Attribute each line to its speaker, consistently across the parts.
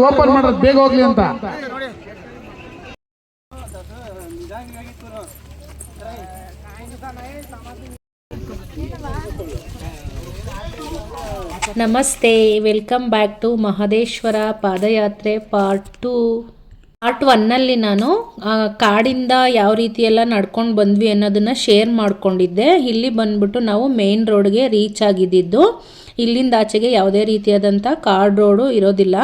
Speaker 1: Open ಮಾಡೋದು ಬೇಗ ಹೋಗ್ಲಿ ಅಂತ.
Speaker 2: ನಮಸ್ತೆ, ವೆಲ್ಕಮ್ ಬ್ಯಾಕ್ ಟು ಮಹದೇಶ್ವರ ಪಾದಯಾತ್ರೆ ಪಾರ್ಟ್ 2. ಪಾರ್ಟ್ 1ನಲ್ಲಿ ನಾನು ಕಾಡಿಂದ ಯಾವ ರೀತಿ ಎಲ್ಲ ನಡ್ಕೊಂಡು ಬಂದ್ವಿ ಅನ್ನೋದನ್ನು ಶೇರ್ ಮಾಡ್ಕೊಂಡಿದ್ದೆ. ಇಲ್ಲಿ ಬಂದ್ಬಿಟ್ಟು ನಾವು ಮೇನ್ ರೋಡ್ಗೆ ರೀಚ್ ಆಗಿದ್ದು. ಇಲ್ಲಿಂದ ಆಚೆಗೆ ಯಾವುದೇ ರೀತಿಯಾದಂಥ ಕಾರ್ಡ್ ರೋಡು ಇರೋದಿಲ್ಲ.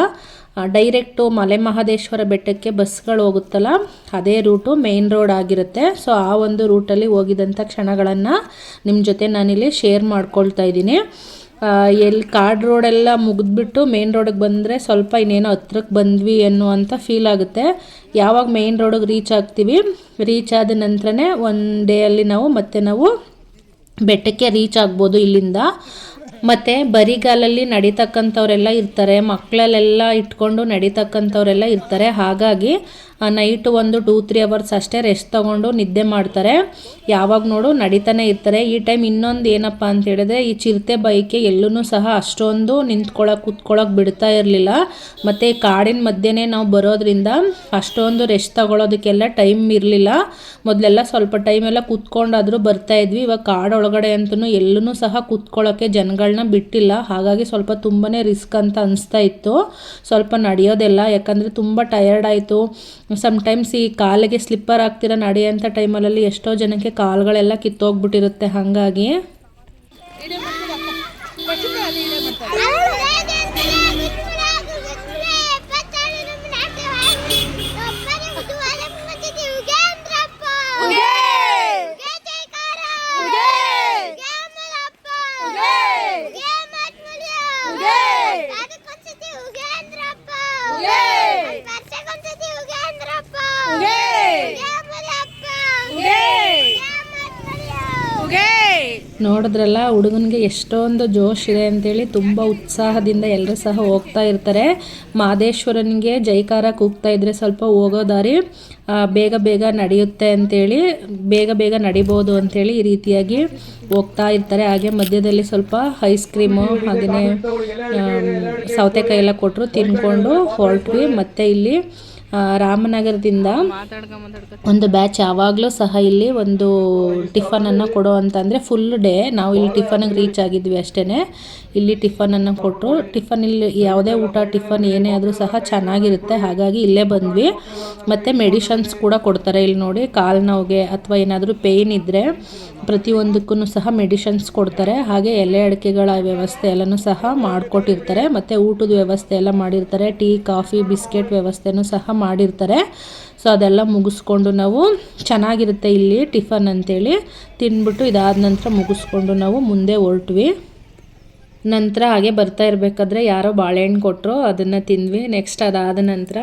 Speaker 2: ಡೈರೆಕ್ಟು ಮಲೆ ಮಹದೇಶ್ವರ ಬೆಟ್ಟಕ್ಕೆ ಬಸ್ಗಳು ಹೋಗುತ್ತಲ್ಲ, ಅದೇ ರೂಟು ಮೇನ್ ರೋಡ್ ಆಗಿರುತ್ತೆ. ಸೊ ಆ ಒಂದು ರೂಟಲ್ಲಿ ಹೋಗಿದಂಥ ಕ್ಷಣಗಳನ್ನು ನಿಮ್ಮ ಜೊತೆ ನಾನಿಲ್ಲಿ ಶೇರ್ ಮಾಡ್ಕೊಳ್ತಾ ಇದ್ದೀನಿ. ಎಲ್ಲಿ ಕಾರ್ಡ್ ರೋಡೆಲ್ಲ ಮುಗಿದ್ಬಿಟ್ಟು ಮೇನ್ ರೋಡಿಗೆ ಬಂದರೆ ಸ್ವಲ್ಪ ಇನ್ನೇನೋ ಹತ್ರಕ್ಕೆ ಬಂದ್ವಿ ಅನ್ನುವಂಥ ಫೀಲ್ ಆಗುತ್ತೆ. ಯಾವಾಗ ಮೇನ್ ರೋಡಿಗೆ ರೀಚ್ ಆಗ್ತೀವಿ, ರೀಚ್ ಆದ ನಂತರನೇ ಒನ್ ಡೇಯಲ್ಲಿ ನಾವು ಬೆಟ್ಟಕ್ಕೆ ರೀಚ್ ಆಗ್ಬೋದು ಇಲ್ಲಿಂದ. ಮತ್ತು ಬರಿಗಾಲಲ್ಲಿ ನಡೀತಕ್ಕಂಥವರೆಲ್ಲ ಇರ್ತಾರೆ, ಮಕ್ಕಳಲ್ಲೆಲ್ಲ ಇಟ್ಕೊಂಡು ನಡೀತಕ್ಕಂಥವರೆಲ್ಲ ಇರ್ತಾರೆ. ಹಾಗಾಗಿ ನೈಟು ಒಂದು 2-3 ಅವರ್ಸ್ ಅಷ್ಟೇ ರೆಸ್ಟ್ ತೊಗೊಂಡು ನಿದ್ದೆ ಮಾಡ್ತಾರೆ. ಯಾವಾಗ ನೋಡು ನಡೀತಾನೆ ಇರ್ತಾರೆ. ಈ ಟೈಮ್ ಇನ್ನೊಂದು ಏನಪ್ಪ ಅಂತ ಹೇಳಿದ್ರೆ, ಈ ಚಿರತೆ ಬೈಕೆ ಎಲ್ಲೂ ಸಹ ಅಷ್ಟೊಂದು ಕೂತ್ಕೊಳ್ಳೋಕೆ ಬಿಡ್ತಾ ಇರಲಿಲ್ಲ. ಮತ್ತು ಕಾಡಿನ ಮಧ್ಯೆನೇ ನಾವು ಬರೋದ್ರಿಂದ ಅಷ್ಟೊಂದು ರೆಸ್ಟ್ ತಗೊಳ್ಳೋದಕ್ಕೆಲ್ಲ ಟೈಮ್ ಇರಲಿಲ್ಲ. ಮೊದಲೆಲ್ಲ ಸ್ವಲ್ಪ ಟೈಮೆಲ್ಲ ಕೂತ್ಕೊಂಡಾದರೂ ಬರ್ತಾಯಿದ್ವಿ. ಇವಾಗ ಕಾಡೊಳಗಡೆ ಅಂತೂ ಎಲ್ಲೂ ಸಹ ಕೂತ್ಕೊಳ್ಳೋಕ್ಕೆ ಜನಗಳನ್ನ ಬಿಟ್ಟಿಲ್ಲ. ಹಾಗಾಗಿ ಸ್ವಲ್ಪ ತುಂಬಾ ರಿಸ್ಕ್ ಅಂತ ಅನಿಸ್ತಾ ಇತ್ತು ಸ್ವಲ್ಪ ನಡೆಯೋದೆಲ್ಲ. ಯಾಕಂದರೆ ತುಂಬ ಟಯರ್ಡ್ ಆಯಿತು. ಸಮ್ಟೈಮ್ಸ್ ಈ ಕಾಲಿಗೆ ಸ್ಲಿಪ್ಪರ್ ಆಗ್ತಿರೋ ನಡೆಯೋಂಥ ಟೈಮಲ್ಲಿ ಎಷ್ಟೋ ಜನಕ್ಕೆ ಕಾಲುಗಳೆಲ್ಲ ಕಿತ್ತೋಗ್ಬಿಟ್ಟಿರುತ್ತೆ. ಹಾಗಾಗಿ ನೋಡಿದ್ರಲ್ಲ, ಹುಡುಗನಿಗೆ ಎಷ್ಟೊಂದು ಜೋಶ್ ಇದೆ ಅಂತೇಳಿ ತುಂಬ ಉತ್ಸಾಹದಿಂದ ಎಲ್ಲರೂ ಸಹ ಹೋಗ್ತಾ ಇರ್ತಾರೆ. ಮಹದೇಶ್ವರನಿಗೆ ಜೈಕಾರ ಕೂಗ್ತಾ ಇದ್ರೆ ಸ್ವಲ್ಪ ಹೋಗೋ ದಾರಿ ಬೇಗ ನಡೆಯುತ್ತೆ ಅಂಥೇಳಿ, ಬೇಗ ನಡಿಬೋದು ಅಂಥೇಳಿ ಈ ರೀತಿಯಾಗಿ ಹೋಗ್ತಾ ಇರ್ತಾರೆ. ಹಾಗೆ ಮಧ್ಯದಲ್ಲಿ ಸ್ವಲ್ಪ ಐಸ್ ಕ್ರೀಮು ಹಾಗೆಯೇ ಸೌತೆಕಾಯಿ ಎಲ್ಲ ಕೊಟ್ಟರು, ತಿನ್ಕೊಂಡು ಹೊರಟ್ವಿ. ಮತ್ತು ಇಲ್ಲಿ ರಾಮನಗರದಿಂದ ಒಂದು ಬ್ಯಾಚ್ ಯಾವಾಗಲೂ ಸಹ ಇಲ್ಲಿ ಒಂದು ಟಿಫನನ್ನು ಕೊಡೋ ಅಂತಂದರೆ ಫುಲ್ ಡೇ ನಾವು ಇಲ್ಲಿ ಟಿಫನಿಗೆ ರೀಚ್ ಆಗಿದ್ವಿ ಅಷ್ಟೇ. ಇಲ್ಲಿ ಟಿಫನನ್ನು ಕೊಟ್ಟರು. ಟಿಫನ್ ಇಲ್ಲಿ ಯಾವುದೇ ಊಟ ಟಿಫನ್ ಏನೇ ಆದರೂ ಸಹ ಚೆನ್ನಾಗಿರುತ್ತೆ. ಹಾಗಾಗಿ ಇಲ್ಲೇ ಬಂದ್ವಿ. ಮತ್ತು ಮೆಡಿಷನ್ಸ್ ಕೂಡ ಕೊಡ್ತಾರೆ ಇಲ್ಲಿ ನೋಡಿ. ಕಾಲು ನೋವಿಗೆ ಅಥವಾ ಏನಾದರೂ ಪೇಯ್ನ್ ಇದ್ದರೆ ಪ್ರತಿಯೊಂದಕ್ಕೂ ಸಹ ಮೆಡಿಷನ್ಸ್ ಕೊಡ್ತಾರೆ. ಹಾಗೆ ಎಲೆ ಅಡಿಕೆಗಳ ವ್ಯವಸ್ಥೆ ಎಲ್ಲನೂ ಸಹ ಮಾಡಿಕೊಟ್ಟಿರ್ತಾರೆ. ಮತ್ತು ಊಟದ ವ್ಯವಸ್ಥೆ ಎಲ್ಲ ಮಾಡಿರ್ತಾರೆ. ಟೀ ಕಾಫಿ ಬಿಸ್ಕೆಟ್ ವ್ಯವಸ್ಥೆನೂ ಸಹ ಮಾಡಿರ್ತಾರೆ. ಸೊ ಅದೆಲ್ಲ ಮುಗಿಸ್ಕೊಂಡು ನಾವು ಚೆನ್ನಾಗಿರುತ್ತೆ ಇಲ್ಲಿ ಟಿಫನ್ ಅಂತೇಳಿ ತಿಂದ್ಬಿಟ್ಟು ಇದಾದ ನಂತರ ಮುಗಿಸ್ಕೊಂಡು ನಾವು ಮುಂದೆ ಹೊರಟ್ವಿ. ನಂತರ ಹಾಗೆ ಬರ್ತಾ ಇರಬೇಕಾದ್ರೆ ಯಾರೋ ಬಾಳೆಹಣ್ಣು ಕೊಟ್ಟರು, ಅದನ್ನು ತಿಂದ್ವಿ. ನೆಕ್ಸ್ಟ್ ಅದಾದ ನಂತರ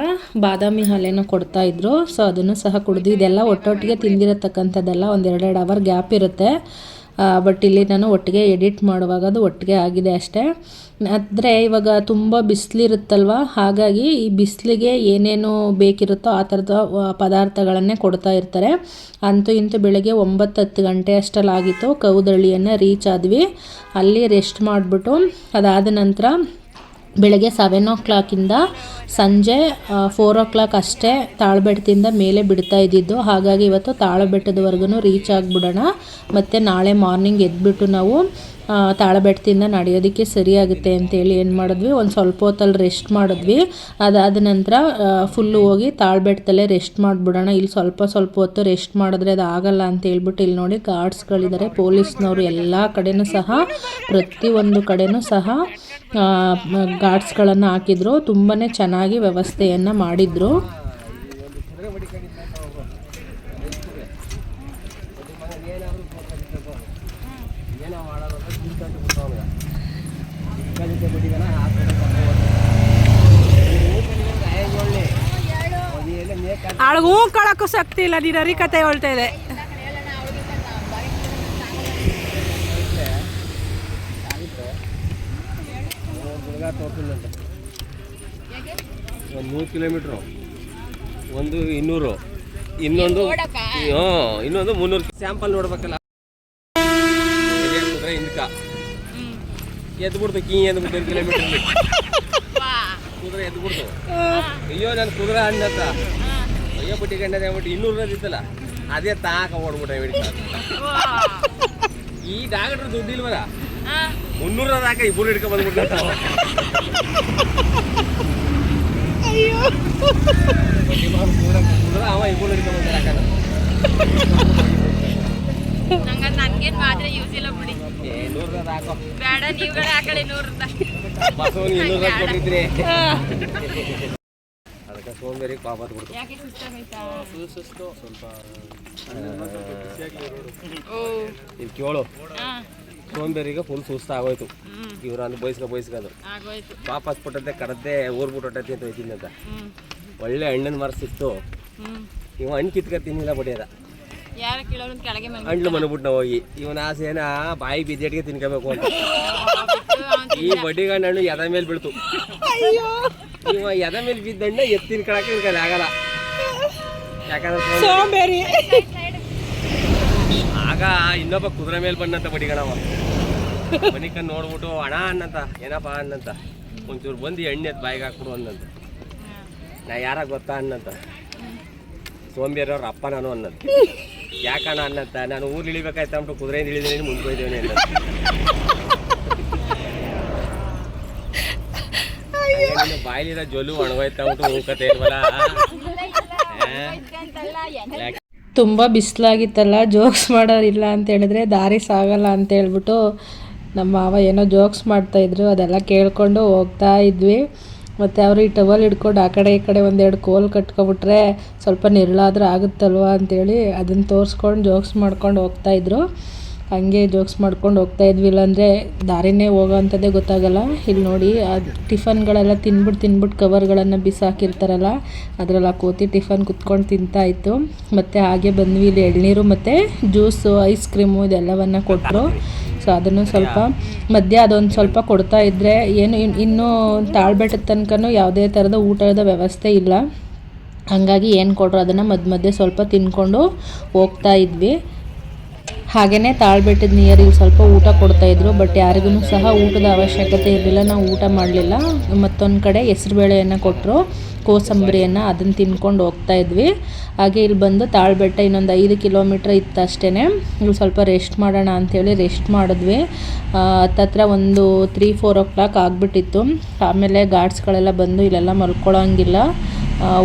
Speaker 2: ಬಾದಾಮಿ ಹಾಲೇನೋ ಕೊಡ್ತಾಯಿದ್ರು. ಸೊ ಅದನ್ನು ಸಹ ಕುಡಿದ್ವಿ. ಇದೆಲ್ಲ ಒಟ್ಟೊಟ್ಟಿಗೆ ತಿಂದಿರತಕ್ಕಂಥದ್ದೆಲ್ಲ 1-2 ಅವರ್ ಗ್ಯಾಪ್ ಇರುತ್ತೆ. ಬಟ್ ಇಲ್ಲಿ ನಾನು ಒಟ್ಟಿಗೆ ಎಡಿಟ್ ಮಾಡುವಾಗ ಅದು ಒಟ್ಟಿಗೆ ಆಗಿದೆ ಅಷ್ಟೇ. ಆದರೆ ಇವಾಗ ತುಂಬ ಬಿಸಿಲಿರುತ್ತಲ್ವ, ಹಾಗಾಗಿ ಈ ಬಿಸಿಲಿಗೆ ಏನೇನು ಬೇಕಿರುತ್ತೋ ಆ ಥರದ ಪದಾರ್ಥಗಳನ್ನೇ ಕೊಡ್ತಾ ಇರ್ತಾರೆ. ಅಂತೂ ಇಂತೂ ಬೆಳಗ್ಗೆ 9-10 ಗಂಟೆ ಅಷ್ಟಲ್ಲಾಗಿತ್ತು. ಕೌದಳ್ಳಿಯನ್ನು ರೀಚ್ ಆದ್ವಿ. ಅಲ್ಲಿ ರೆಸ್ಟ್ ಮಾಡಿಬಿಟ್ಟು ಅದಾದ ನಂತರ ಬೆಳಗ್ಗೆ 7 o'clock ಸಂಜೆ 4 o'clock ಅಷ್ಟೇ ತಾಳಬೆಟ್ಟದಿಂದ ಮೇಲೆ ಬಿಡ್ತಾ ಇದ್ದಿದ್ದು. ಹಾಗಾಗಿ ಇವತ್ತು ತಾಳಬೆಟ್ಟದವರೆಗೂ ರೀಚ್ ಆಗಿಬಿಡೋಣ. ಮತ್ತು ನಾಳೆ ಮಾರ್ನಿಂಗ್ ಎದ್ಬಿಟ್ಟು ನಾವು ತಾಳಬೆಟ್ಟದಿಂದ ನಡೆಯೋದಕ್ಕೆ ಸರಿಯಾಗುತ್ತೆ ಅಂತೇಳಿ ಏನು ಮಾಡಿದ್ವಿ, ಒಂದು ಸ್ವಲ್ಪ ಹೊತ್ತಲ್ಲಿ ರೆಸ್ಟ್ ಮಾಡಿದ್ವಿ. ಅದಾದ ನಂತರ ಫುಲ್ಲು ಹೋಗಿ ತಾಳಬೆಟ್ಟದಲ್ಲೇ ರೆಸ್ಟ್ ಮಾಡಿಬಿಡೋಣ. ಇಲ್ಲಿ ಸ್ವಲ್ಪ ಹೊತ್ತು ರೆಸ್ಟ್ ಮಾಡಿದ್ರೆ ಅದು ಆಗಲ್ಲ ಅಂತ ಹೇಳ್ಬಿಟ್ಟು ಇಲ್ಲಿ ನೋಡಿ ಗಾರ್ಡ್ಸ್ಗಳಿದ್ದಾರೆ, ಪೊಲೀಸ್ನವರು ಎಲ್ಲ ಕಡೆನೂ ಸಹ ಪ್ರತಿಯೊಂದು ಕಡೆನೂ ಸಹ ಗಾರ್ಡ್ಸ್ಗಳನ್ನು ಹಾಕಿದ್ರು. ತುಂಬಾ ಚೆನ್ನಾಗಿ ವ್ಯವಸ್ಥೆಯನ್ನು ಮಾಡಿದರು.
Speaker 3: ಆಳ್ಗೂ ಕಳಕ್ಕೂ ಶಕ್ತಿ ಇಲ್ಲ, ನೀನು ಅರಿ ಕತೆ ಹೇಳ್ತಾ ಇದೆ.
Speaker 4: ಒಂದು 100 ಕಿಲೋಮೀಟ್ರು, ಒಂದು 200, ಇನ್ನೊಂದು 300 ಸ್ಯಾಂಪಲ್ ನೋಡ್ಬೇಕಲ್ಲ. ಹಿಂದಕ ಎದ್ಬಿಡ್ತು ಕೀ ಅಂದ್ಬಿಟ್ಟು 1 ಕಿಲೋಮೀಟರ್ ಕುದುರೆ ಎದ್ದು ಬಿಡ್ತು. ಅಯ್ಯೋ ನನ್ನ ಕುದುರೆ ಅನ್ನತ್ತ ಅಯ್ಯೋ ಬುಟ್ಟಿ ಗಂಡದ ಬಿಟ್ಟು 200 ಇತ್ತಲ್ಲ ಅದೇ ತಾಕ ಓಡ್ಬಿಟ್ಟ ಹಿಡಿತ. ಈ ಡಾಕ್ಟ್ರ್ ದುಡ್ಡು ಇಲ್ವಲ್ಲ 300 ಹಾಕ ಇಬ್ಬರು ಹಿಡ್ಕೊಂಡ್ ಬಂದ್ಬಿಟ್ಟ. ಕುದುರೆ ಅವ ಇಬ್ಬರು ಹಿಡ್ಕೊಂಡ್ ಬಂದ ಹಾಕಲ್ಲ.
Speaker 1: ನನ್ಗೇನ್ ಮಾತ್ರ ಯೂಸ್ ಇಲ್ಲ ಬಿಡಿ.
Speaker 4: 100 ಹಾಕೋ
Speaker 1: ಬೇಡ ನೀವುಗಳೇ ಹಾಕಳಿ 100
Speaker 4: ಬಸವನ್ 200 ಕೊಟ್ಟಿದ್ರಿ. ಅದಕ್ಕೆ ಸೋಂಬೇರಿ ಪಾಪ ಬಿಡ್ತು.
Speaker 1: ಯಾಕೆ ಸುಸ್ತಾಗೈತಾ?
Speaker 4: ಸುಸ್ತು ಸ್ವಲ್ಪ
Speaker 1: ಓ
Speaker 4: ಇಲ್ಲಿ ಕೇಳು. ಸೋಂಬೇರಿಗೆ ಫುಲ್ ಸುಸ್ತು ಆಗೋಯ್ತು. ಇವ್ರು ಅಂದ್ ಬಯಸ್ಕೋದು
Speaker 1: ಆಗೋಯ್ತು.
Speaker 4: ಪಾಪ ಹಸ್ಬಿಟ್ಟಂತೆ ಕಡದ್ದೆ ಊರ್ಬಿಟ್ಟೈತಿ ಅಂತ ಹೋಯ್ತೀನಿ ಅಂತ. ಒಳ್ಳೆ ಹಣ್ಣಿನ ಮರ ಸಿಕ್ತು. ಇವ ಹಣ್ಣು ಕಿತ್ಕೊತೀನಿಲ್ಲ ಬಡಿಯದ
Speaker 1: ಯಾರ ಕೇಳೋರು ಕೆಳಗೆ
Speaker 4: ಹಣ್ಣು ಮನ್ಬಿಟ್ಟು ನಾವು ಹೋಗಿ ಇವನ ಆಸೆನ ಬಾಯಿ ಬಿದ್ದೆಟ್ಗೆ ತಿನ್ಕೋಬೇಕು ಅಂತ. ಈ ಬಡ್ಡಿಗಣ್ಣ ಹಣ್ಣು ಎದ ಮೇಲೆ ಬೀಳ್ತು. ಇವ ಎದ ಮೇಲೆ ಬಿದ್ದ ಹಣ್ಣು ಎತ್ತಿನ ಕಳಕ್ಕೆ ಆಗಲ್ಲ. ಯಾಕಂದ್ರೆ
Speaker 3: ಸೋಂಬೇರಿ.
Speaker 4: ಆಗ ಇನ್ನೊಬ್ಬ ಕುದುರೆ ಮೇಲೆ ಬಂದಂತ ಬಡಿಗಣವ ಮನಿಕಂಡ್ ನೋಡ್ಬಿಟ್ಟು ಅಣ್ಣ ಅನ್ನಂತ ಏನಪ್ಪ ಅನ್ನಂತ ಒಂಚೂರು ಬಂದು ಎಣ್ಣೆ ಎತ್ತು ಬಾಯಿಗೆ ಹಾಕ್ಬಿಡು ಅನ್ನಂತ. ನಾ ಯಾರ ಗೊತ್ತಾ ಅನ್ನಂತ. ಸೋಂಬೇರಿಯವ್ರ ಅಪ್ಪ ನಾನು ಅನ್ನಂತ. ಯಾಕಣ್ಣ ಅನ್ನಂತ. ನಾನು ಊರು ಇಳಿಬೇಕಾಯ್ತು ಅಂದ್ಬಿಟ್ಟು ಕುದುರೆಯಿಂದ ಇಳಿದೇನೆ ಮುಂದ್ಕೋಯ್ದೇನೆ ಅಂತ. ಬಾಯಿಲಿರೋ ಜೊಲು ಒಣಗೋಯ್ತಾ ಅಂದ್ಬಿಟ್ಟು ಹೂಕತೆ ಇಲ್ವಲ್ಲ.
Speaker 2: ತುಂಬ ಬಿಸಿಲಾಗಿತ್ತಲ್ಲ, ಜೋಕ್ಸ್ ಮಾಡೋರಿಲ್ಲ ಅಂತ ಹೇಳಿದ್ರೆ ದಾರಿ ಸಾಗಲ್ಲ ಅಂತ ಹೇಳ್ಬಿಟ್ಟು ನಮ್ಮ ಮಾವ ಏನೋ ಜೋಕ್ಸ್ ಮಾಡ್ತಾಯಿದ್ರು. ಅದೆಲ್ಲ ಕೇಳ್ಕೊಂಡು ಹೋಗ್ತಾ ಇದ್ವಿ. ಮತ್ತು ಅವರು ಈ ಟವಲ್ ಹಿಡ್ಕೊಂಡು ಆ ಕಡೆ ಈ ಕಡೆ ಒಂದೆರಡು ಕೋಲ್ ಕಟ್ಕೊಬಿಟ್ರೆ ಸ್ವಲ್ಪ ನೆರಳಾದ್ರೂ ಆಗುತ್ತಲ್ವ ಅಂಥೇಳಿ ಅದನ್ನು ತೋರಿಸ್ಕೊಂಡು ಜೋಕ್ಸ್ ಮಾಡ್ಕೊಂಡು ಹೋಗ್ತಾಯಿದ್ರು. ಹಂಗೆ ಜೋಕ್ಸ್ ಮಾಡ್ಕೊಂಡು ಹೋಗ್ತಾಯಿದ್ವಿ, ಇಲ್ಲಾಂದರೆ ದಾರಿನೇ ಹೋಗೋ ಅಂಥದ್ದೇ ಗೊತ್ತಾಗಲ್ಲ. ಇಲ್ಲಿ ನೋಡಿ ಟಿಫನ್ಗಳೆಲ್ಲ ತಿನ್ಬಿಟ್ಟು ಕವರ್ಗಳನ್ನು ಬಿಸಾಕಿರ್ತಾರಲ್ಲ ಅದರಲ್ಲಿ ಆ ಕೋತಿ ಟಿಫನ್ ಕುತ್ಕೊಂಡು ತಿಂತಾಯಿತ್ತು. ಮತ್ತು ಹಾಗೆ ಬಂದ್ವಿ. ಇಲ್ಲಿ ಎಳ್ನೀರು ಮತ್ತು ಜ್ಯೂಸು, ಐಸ್ ಕ್ರೀಮು ಇದೆಲ್ಲವನ್ನು ಕೊಟ್ಟರು. ಸೊ ಅದನ್ನು ಸ್ವಲ್ಪ ಮಧ್ಯ ಅದೊಂದು ಸ್ವಲ್ಪ ಕೊಡ್ತಾಯಿದ್ರೆ ಏನು ಇನ್ನೂ ತಾಳ್ಬೆಟ್ಟದ ತನಕನೂ ಯಾವುದೇ ಥರದ ಊಟದ ವ್ಯವಸ್ಥೆ ಇಲ್ಲ. ಹಾಗಾಗಿ ಏನು ಕೊಟ್ಟರು ಅದನ್ನು ಮಧ್ಯೆ ಸ್ವಲ್ಪ ತಿಂದ್ಕೊಂಡು ಹೋಗ್ತಾ ಇದ್ವಿ. ಹಾಗೆಯೇ ತಾಳ್ಬೆಟ್ಟದ ನಿಯರಿಗೆ ಸ್ವಲ್ಪ ಊಟ ಕೊಡ್ತಾಯಿದ್ರು. ಬಟ್ ಯಾರಿಗೂ ಸಹ ಊಟದ ಅವಶ್ಯಕತೆ ಇರಲಿಲ್ಲ, ನಾವು ಊಟ ಮಾಡಲಿಲ್ಲ. ಮತ್ತೊಂದು ಕಡೆ ಹೆಸರುಬೇಳೆಯನ್ನು ಕೊಟ್ಟರು, ಕೋಸಂಬರಿಯನ್ನು, ಅದನ್ನು ತಿನ್ಕೊಂಡು ಹೋಗ್ತಾ ಇದ್ವಿ. ಹಾಗೆ ಇಲ್ಲಿ ಬಂದು ತಾಳ್ಬೆಟ್ಟ ಇನ್ನೊಂದು 5 ಕಿಲೋಮೀಟ್ರ್ ಇತ್ತು ಅಷ್ಟೇ. ಇಲ್ಲಿ ಸ್ವಲ್ಪ ರೆಸ್ಟ್ ಮಾಡೋಣ ಅಂಥೇಳಿ ರೆಸ್ಟ್ ಮಾಡಿದ್ವಿ. ಹತ್ತತ್ರ ಒಂದು 3-4 o'clock ಆಗಿಬಿಟ್ಟಿತ್ತು. ಆಮೇಲೆ ಗಾರ್ಡ್ಸ್ಗಳೆಲ್ಲ ಬಂದು ಇಲ್ಲೆಲ್ಲ ಮಲ್ಕೊಳ್ಳೋಂಗಿಲ್ಲ,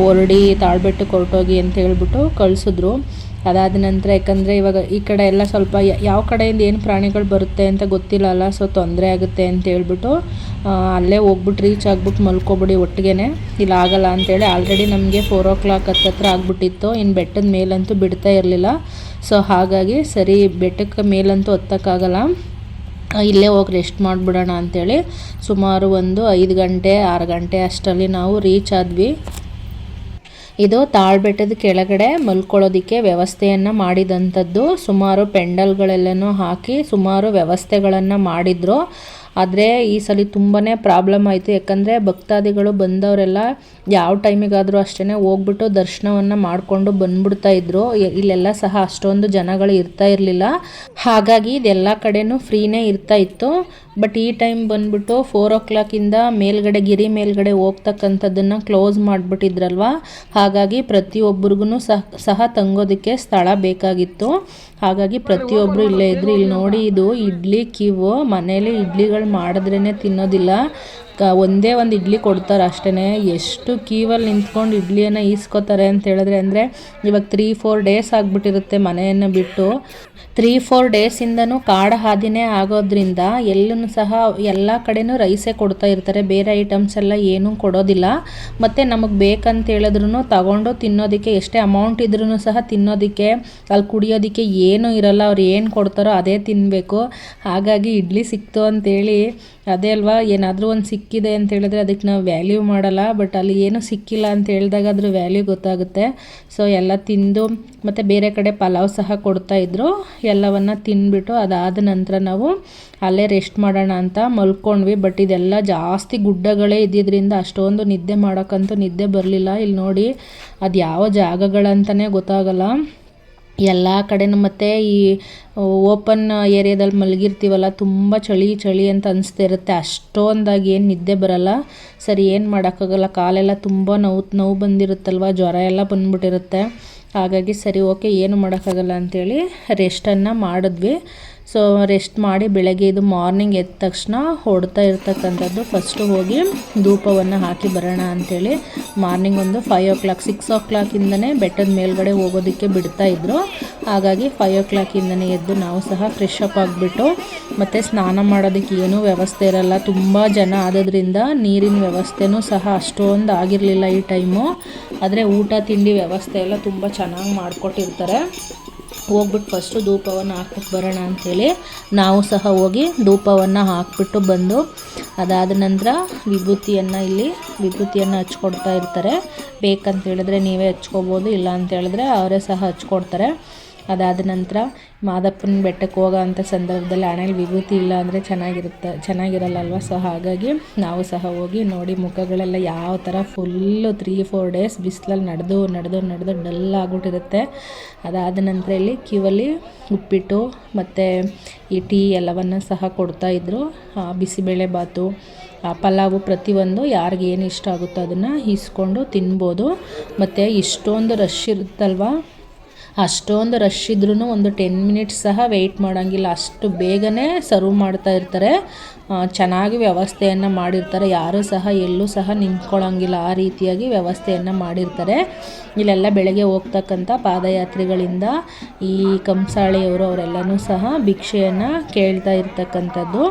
Speaker 2: ಹೊರಡಿ ತಾಳ್ಬೆಟ್ಟಕ್ಕೆ ಹೊರಟೋಗಿ ಅಂತ ಹೇಳ್ಬಿಟ್ಟು ಕಳಿಸಿದ್ರು. ಅದಾದ ನಂತರ ಯಾಕಂದರೆ ಇವಾಗ ಈ ಕಡೆ ಎಲ್ಲ ಸ್ವಲ್ಪ ಯಾವ ಕಡೆಯಿಂದ ಏನು ಪ್ರಾಣಿಗಳು ಬರುತ್ತೆ ಅಂತ ಗೊತ್ತಿಲ್ಲ ಅಲ್ಲ, ಸೊ ತೊಂದರೆ ಆಗುತ್ತೆ ಅಂತ ಹೇಳ್ಬಿಟ್ಟು ಅಲ್ಲೇ ಹೋಗ್ಬಿಟ್ಟು ರೀಚ್ ಆಗ್ಬಿಟ್ಟು ಮಲ್ಕೊಬಿಡಿ ಒಟ್ಟಿಗೆ, ಇಲ್ಲ ಆಗಲ್ಲ ಅಂಥೇಳಿ ಆಲ್ರೆಡಿ ನಮಗೆ 4 o'clock ಹತ್ತತ್ರ ಆಗಿಬಿಟ್ಟಿತ್ತು. ಇನ್ನು ಬೆಟ್ಟದ ಮೇಲಂತೂ ಬಿಡ್ತಾ ಇರಲಿಲ್ಲ. ಸೊ ಹಾಗಾಗಿ ಸರಿ ಬೆಟ್ಟಕ್ಕೆ ಮೇಲಂತೂ ಹತ್ತಕ್ಕಾಗಲ್ಲ, ಇಲ್ಲೇ ಹೋಗಿ ರೆಸ್ಟ್ ಮಾಡಿಬಿಡೋಣ ಅಂಥೇಳಿ ಸುಮಾರು ಒಂದು 5 ಗಂಟೆ 6 ಗಂಟೆ ಅಷ್ಟರಲ್ಲಿ ನಾವು ರೀಚ್ ಆದ್ವಿ. ಇದು ತಾಳ್ಬೆಟ್ಟದ ಕೆಳಗಡೆ ಮಲ್ಕೊಳ್ಳೋದಕ್ಕೆ ವ್ಯವಸ್ಥೆಯನ್ನು ಮಾಡಿದಂಥದ್ದು. ಸುಮಾರು ಪೆಂಡಲ್ಗಳೆಲ್ಲನೂ ಹಾಕಿ ಸುಮಾರು ವ್ಯವಸ್ಥೆಗಳನ್ನು ಮಾಡಿದರು. ಆದರೆ ಈ ಸಲ ತುಂಬಾ ಪ್ರಾಬ್ಲಮ್ ಆಯಿತು. ಯಾಕಂದರೆ ಭಕ್ತಾದಿಗಳು ಬಂದವರೆಲ್ಲ ಯಾವ ಟೈಮಿಗಾದರೂ ಅಷ್ಟೇ ಹೋಗ್ಬಿಟ್ಟು ದರ್ಶನವನ್ನು ಮಾಡಿಕೊಂಡು ಬಂದ್ಬಿಡ್ತಾಯಿದ್ರು. ಇಲ್ಲೆಲ್ಲ ಸಹ ಅಷ್ಟೊಂದು ಜನಗಳು ಇರ್ತಾ ಇರಲಿಲ್ಲ. ಹಾಗಾಗಿ ಇದೆಲ್ಲ ಕಡೆನೂ ಫ್ರೀನೇ ಇರ್ತಾಯಿತ್ತು. ಬಟ್ ಈ ಟೈಮ್ ಬಂದ್ಬಿಟ್ಟು 4 o'clock ಮೇಲ್ಗಡೆ ಗಿರಿ ಮೇಲ್ಗಡೆ ಹೋಗ್ತಕ್ಕಂಥದ್ದನ್ನು ಕ್ಲೋಸ್ ಮಾಡಿಬಿಟ್ಟಿದ್ರಲ್ವ. ಹಾಗಾಗಿ ಪ್ರತಿಯೊಬ್ಬರಿಗೂ ಸಹ ತಂಗೋದಕ್ಕೆ ಸ್ಥಳ ಬೇಕಾಗಿತ್ತು. ಹಾಗಾಗಿ ಪ್ರತಿಯೊಬ್ಬರು ಇಲ್ಲೇ ಇದ್ರು. ಇಲ್ಲಿ ನೋಡಿ, ಇದು ಇಡ್ಲಿ ಕ್ಯೂ. ಮನೇಲಿ ಇಡ್ಲಿಗಳು ಮಾಡಿದ್ರೇ ತಿನ್ನೋದಿಲ್ಲ, ಒಂದೇ ಒಂದು ಇಡ್ಲಿ ಕೊಡ್ತಾರೆ ಅಷ್ಟೇ. ಎಷ್ಟು ಕ್ಯೂವಲ್ಲಿ ನಿಂತ್ಕೊಂಡು ಇಡ್ಲಿಯನ್ನು ಈಸ್ಕೋತಾರೆ ಅಂತ ಹೇಳಿದ್ರೆ, ಅಂದರೆ ಇವಾಗ 3-4 ಡೇಸ್ ಆಗಿಬಿಟ್ಟಿರುತ್ತೆ ಮನೆಯನ್ನು ಬಿಟ್ಟು. 3-4 ಡೇಸಿಂದನೂ ಕಾಡು ಹಾದಿನೇ ಆಗೋದ್ರಿಂದ ಎಲ್ಲೂ ಸಹ ಎಲ್ಲ ಕಡೆನೂ ರೈಸೇ ಕೊಡ್ತಾ ಇರ್ತಾರೆ, ಬೇರೆ ಐಟಮ್ಸ್ ಎಲ್ಲ ಏನೂ ಕೊಡೋದಿಲ್ಲ. ಮತ್ತು ನಮಗೆ ಬೇಕಂತ ಹೇಳಿದ್ರು ತಗೊಂಡು ತಿನ್ನೋದಕ್ಕೆ ಎಷ್ಟೇ ಅಮೌಂಟ್ ಇದ್ರೂ ಸಹ ತಿನ್ನೋದಕ್ಕೆ ಅಲ್ಲಿ ಕುಡಿಯೋದಕ್ಕೆ ಏನೂ ಇರಲ್ಲ. ಅವ್ರು ಏನು ಕೊಡ್ತಾರೋ ಅದೇ ತಿನ್ನಬೇಕು. ಹಾಗಾಗಿ ಇಡ್ಲಿ ಸಿಕ್ತು ಅಂತೇಳಿ ಅದೇ ಅಲ್ವಾ, ಏನಾದರೂ ಒಂದು ಸಿಕ್ಕಿದೆ ಅಂತ ಹೇಳಿದ್ರೆ ಅದಕ್ಕೆ ನಾವು ವ್ಯಾಲ್ಯೂ ಮಾಡಲ್ಲ. ಬಟ್ ಅಲ್ಲಿ ಏನೂ ಸಿಕ್ಕಿಲ್ಲ ಅಂತ ಹೇಳಿದಾಗ ಅದ್ರ ವ್ಯಾಲ್ಯೂ ಗೊತ್ತಾಗುತ್ತೆ. ಸೊ ಎಲ್ಲ ತಿಂದು ಮತ್ತು ಬೇರೆ ಕಡೆ ಪಲಾವ್ ಸಹ ಕೊಡ್ತಾಯಿದ್ರು. ಎಲ್ಲವನ್ನು ತಿಂದ್ಬಿಟ್ಟು ಅದಾದ ನಂತರ ನಾವು ಅಲ್ಲೇ ರೆಸ್ಟ್ ಮಾಡೋಣ ಅಂತ ಮಲ್ಕೊಂಡ್ವಿ. ಬಟ್ ಇದೆಲ್ಲ ಜಾಸ್ತಿ ಗುಡ್ಡಗಳೇ ಇದ್ದಿದ್ದರಿಂದ ಅಷ್ಟೊಂದು ನಿದ್ದೆ ಮಾಡೋಕ್ಕಂತೂ ನಿದ್ದೆ ಬರಲಿಲ್ಲ. ಇಲ್ಲಿ ನೋಡಿ, ಅದು ಯಾವ ಜಾಗಗಳಂತಲೇ ಗೊತ್ತಾಗಲ್ಲ. ಎಲ್ಲ ಕಡೆನೂ. ಮತ್ತು ಈ ಓಪನ್ ಏರಿಯಾದಲ್ಲಿ ಮಲಗಿರ್ತೀವಲ್ಲ, ತುಂಬ ಚಳಿ ಅಂತ ಅನಿಸ್ತಾ ಇರುತ್ತೆ. ಅಷ್ಟೊಂದಾಗಿ ಏನು ನಿದ್ದೆ ಬರಲ್ಲ. ಸರಿ, ಏನು ಮಾಡೋಕ್ಕಾಗಲ್ಲ, ಕಾಲೆಲ್ಲ ತುಂಬ ನೋವು ಬಂದಿರುತ್ತಲ್ವ, ಜ್ವರ ಎಲ್ಲ ಬಂದ್ಬಿಟ್ಟಿರುತ್ತೆ. ಹಾಗಾಗಿ ಸರಿ ಓಕೆ, ಏನು ಮಾಡೋಕ್ಕಾಗಲ್ಲ ಅಂಥೇಳಿ ರೆಸ್ಟನ್ನು ಮಾಡಿದ್ವಿ. ಸೊ ರೆಸ್ಟ್ ಮಾಡಿ ಬೆಳಗ್ಗೆ ಇದು ಮಾರ್ನಿಂಗ್ ಎದ್ದ ತಕ್ಷಣ ಹೊಡ್ತಾ ಇರ್ತಕ್ಕಂಥದ್ದು, ಫಸ್ಟು ಹೋಗಿ ಧೂಪವನ್ನು ಹಾಕಿ ಬರೋಣ ಅಂಥೇಳಿ. ಮಾರ್ನಿಂಗ್ ಒಂದು 5 o'clock 6 o'clock ಬೆಟ್ಟದ ಮೇಲ್ಗಡೆ ಹೋಗೋದಕ್ಕೆ ಬಿಡ್ತಾಯಿದ್ರು. ಹಾಗಾಗಿ 5 o'clock ಎದ್ದು ನಾವು ಸಹ ಫ್ರೆಶ್ ಅಪ್ ಆಗಿಬಿಟ್ಟು, ಮತ್ತು ಸ್ನಾನ ಮಾಡೋದಕ್ಕೆ ಏನೂ ವ್ಯವಸ್ಥೆ ಇರಲ್ಲ, ತುಂಬ ಜನ ಆದದ್ರಿಂದ ನೀರಿನ ವ್ಯವಸ್ಥೆನೂ ಸಹ ಅಷ್ಟೊಂದು ಆಗಿರಲಿಲ್ಲ ಈ ಟೈಮು. ಆದರೆ ಊಟ ತಿಂಡಿ ವ್ಯವಸ್ಥೆ ಎಲ್ಲ ತುಂಬ ಚೆನ್ನಾಗಿ ಮಾಡಿಕೊಟ್ಟಿರ್ತಾರೆ. ಹೋಗ್ಬಿಟ್ಟು ಫಸ್ಟು ಧೂಪವನ್ನು ಹಾಕ್ಬಿಟ್ಟು ಬರೋಣ ಅಂಥೇಳಿ ನಾವು ಸಹ ಹೋಗಿ ಧೂಪವನ್ನು ಹಾಕ್ಬಿಟ್ಟು ಬಂದು, ಅದಾದ ನಂತರ ವಿಭೂತಿಯನ್ನು ಹಚ್ಕೊಡ್ತಾ ಇರ್ತಾರೆ. ಬೇಕಂತ ಹೇಳಿದ್ರೆ ನೀವೇ ಹಚ್ಕೋಬೋದು, ಇಲ್ಲ ಅಂತ ಹೇಳಿದ್ರೆ ಅವರೇ ಸಹ ಹಚ್ಕೊಡ್ತಾರೆ. ಅದಾದ ನಂತರ ಮಾದಪ್ಪನ ಬೆಟ್ಟಕ್ಕೆ ಹೋಗೋ ಅಂಥ ಸಂದರ್ಭದಲ್ಲಿ ಹಣೆಯಲ್ಲಿ ವಿಭೂತಿ ಇಲ್ಲ ಅಂದರೆ ಚೆನ್ನಾಗಿರಲ್ಲ ಅಲ್ವ. ಸೊ ಹಾಗಾಗಿ ನಾವು ಸಹ ಹೋಗಿ ನೋಡಿ, ಮುಖಗಳೆಲ್ಲ ಯಾವ ಥರ ಫುಲ್ಲು 3-4 days ಬಿಸಿಲಲ್ಲಿ ನಡೆದು ಡಲ್ ಆಗಿಬಿಟ್ಟಿರುತ್ತೆ. ಅದಾದ ನಂತರ ಇಲ್ಲಿ ಕ್ಯೂವಲ್ಲಿ ಉಪ್ಪಿಟ್ಟು ಮತ್ತು ಈ ಟೀ ಎಲ್ಲವನ್ನು ಸಹ ಕೊಡ್ತಾಯಿದ್ರು. ಬಿಸಿಬೇಳೆ ಬಾತು, ಪಲಾವು, ಪ್ರತಿಯೊಂದು ಯಾರಿಗೆ ಏನು ಇಷ್ಟ ಆಗುತ್ತೋ ಅದನ್ನು ಇಸ್ಕೊಂಡು ತಿನ್ಬೋದು. ಮತ್ತು ಇಷ್ಟೊಂದು ರಶ್ ಇರುತ್ತಲ್ವ, ಅಷ್ಟೊಂದು ರಶ್ ಇದ್ರೂ ಒಂದು 10 minutes ಸಹ ವೆಯ್ಟ್ ಮಾಡೋಂಗಿಲ್ಲ, ಅಷ್ಟು ಬೇಗನೆ ಸರ್ವ್ ಮಾಡ್ತಾ ಇರ್ತಾರೆ. ಚೆನ್ನಾಗಿ ವ್ಯವಸ್ಥೆಯನ್ನು ಮಾಡಿರ್ತಾರೆ. ಯಾರೂ ಸಹ ಎಲ್ಲೂ ಸಹ ನಿಂತ್ಕೊಳ್ಳೋಂಗಿಲ್ಲ, ಆ ರೀತಿಯಾಗಿ ವ್ಯವಸ್ಥೆಯನ್ನು ಮಾಡಿರ್ತಾರೆ. ಇಲ್ಲೆಲ್ಲ ಬೆಳಗ್ಗೆ ಹೋಗ್ತಕ್ಕಂಥ ಪಾದಯಾತ್ರಿಗಳಿಂದ ಈ ಕಂಸಾಳೆಯವರು ಅವರೆಲ್ಲನೂ ಸಹ ಭಿಕ್ಷೆಯನ್ನು ಕೇಳ್ತಾ ಇರ್ತಕ್ಕಂಥದ್ದು.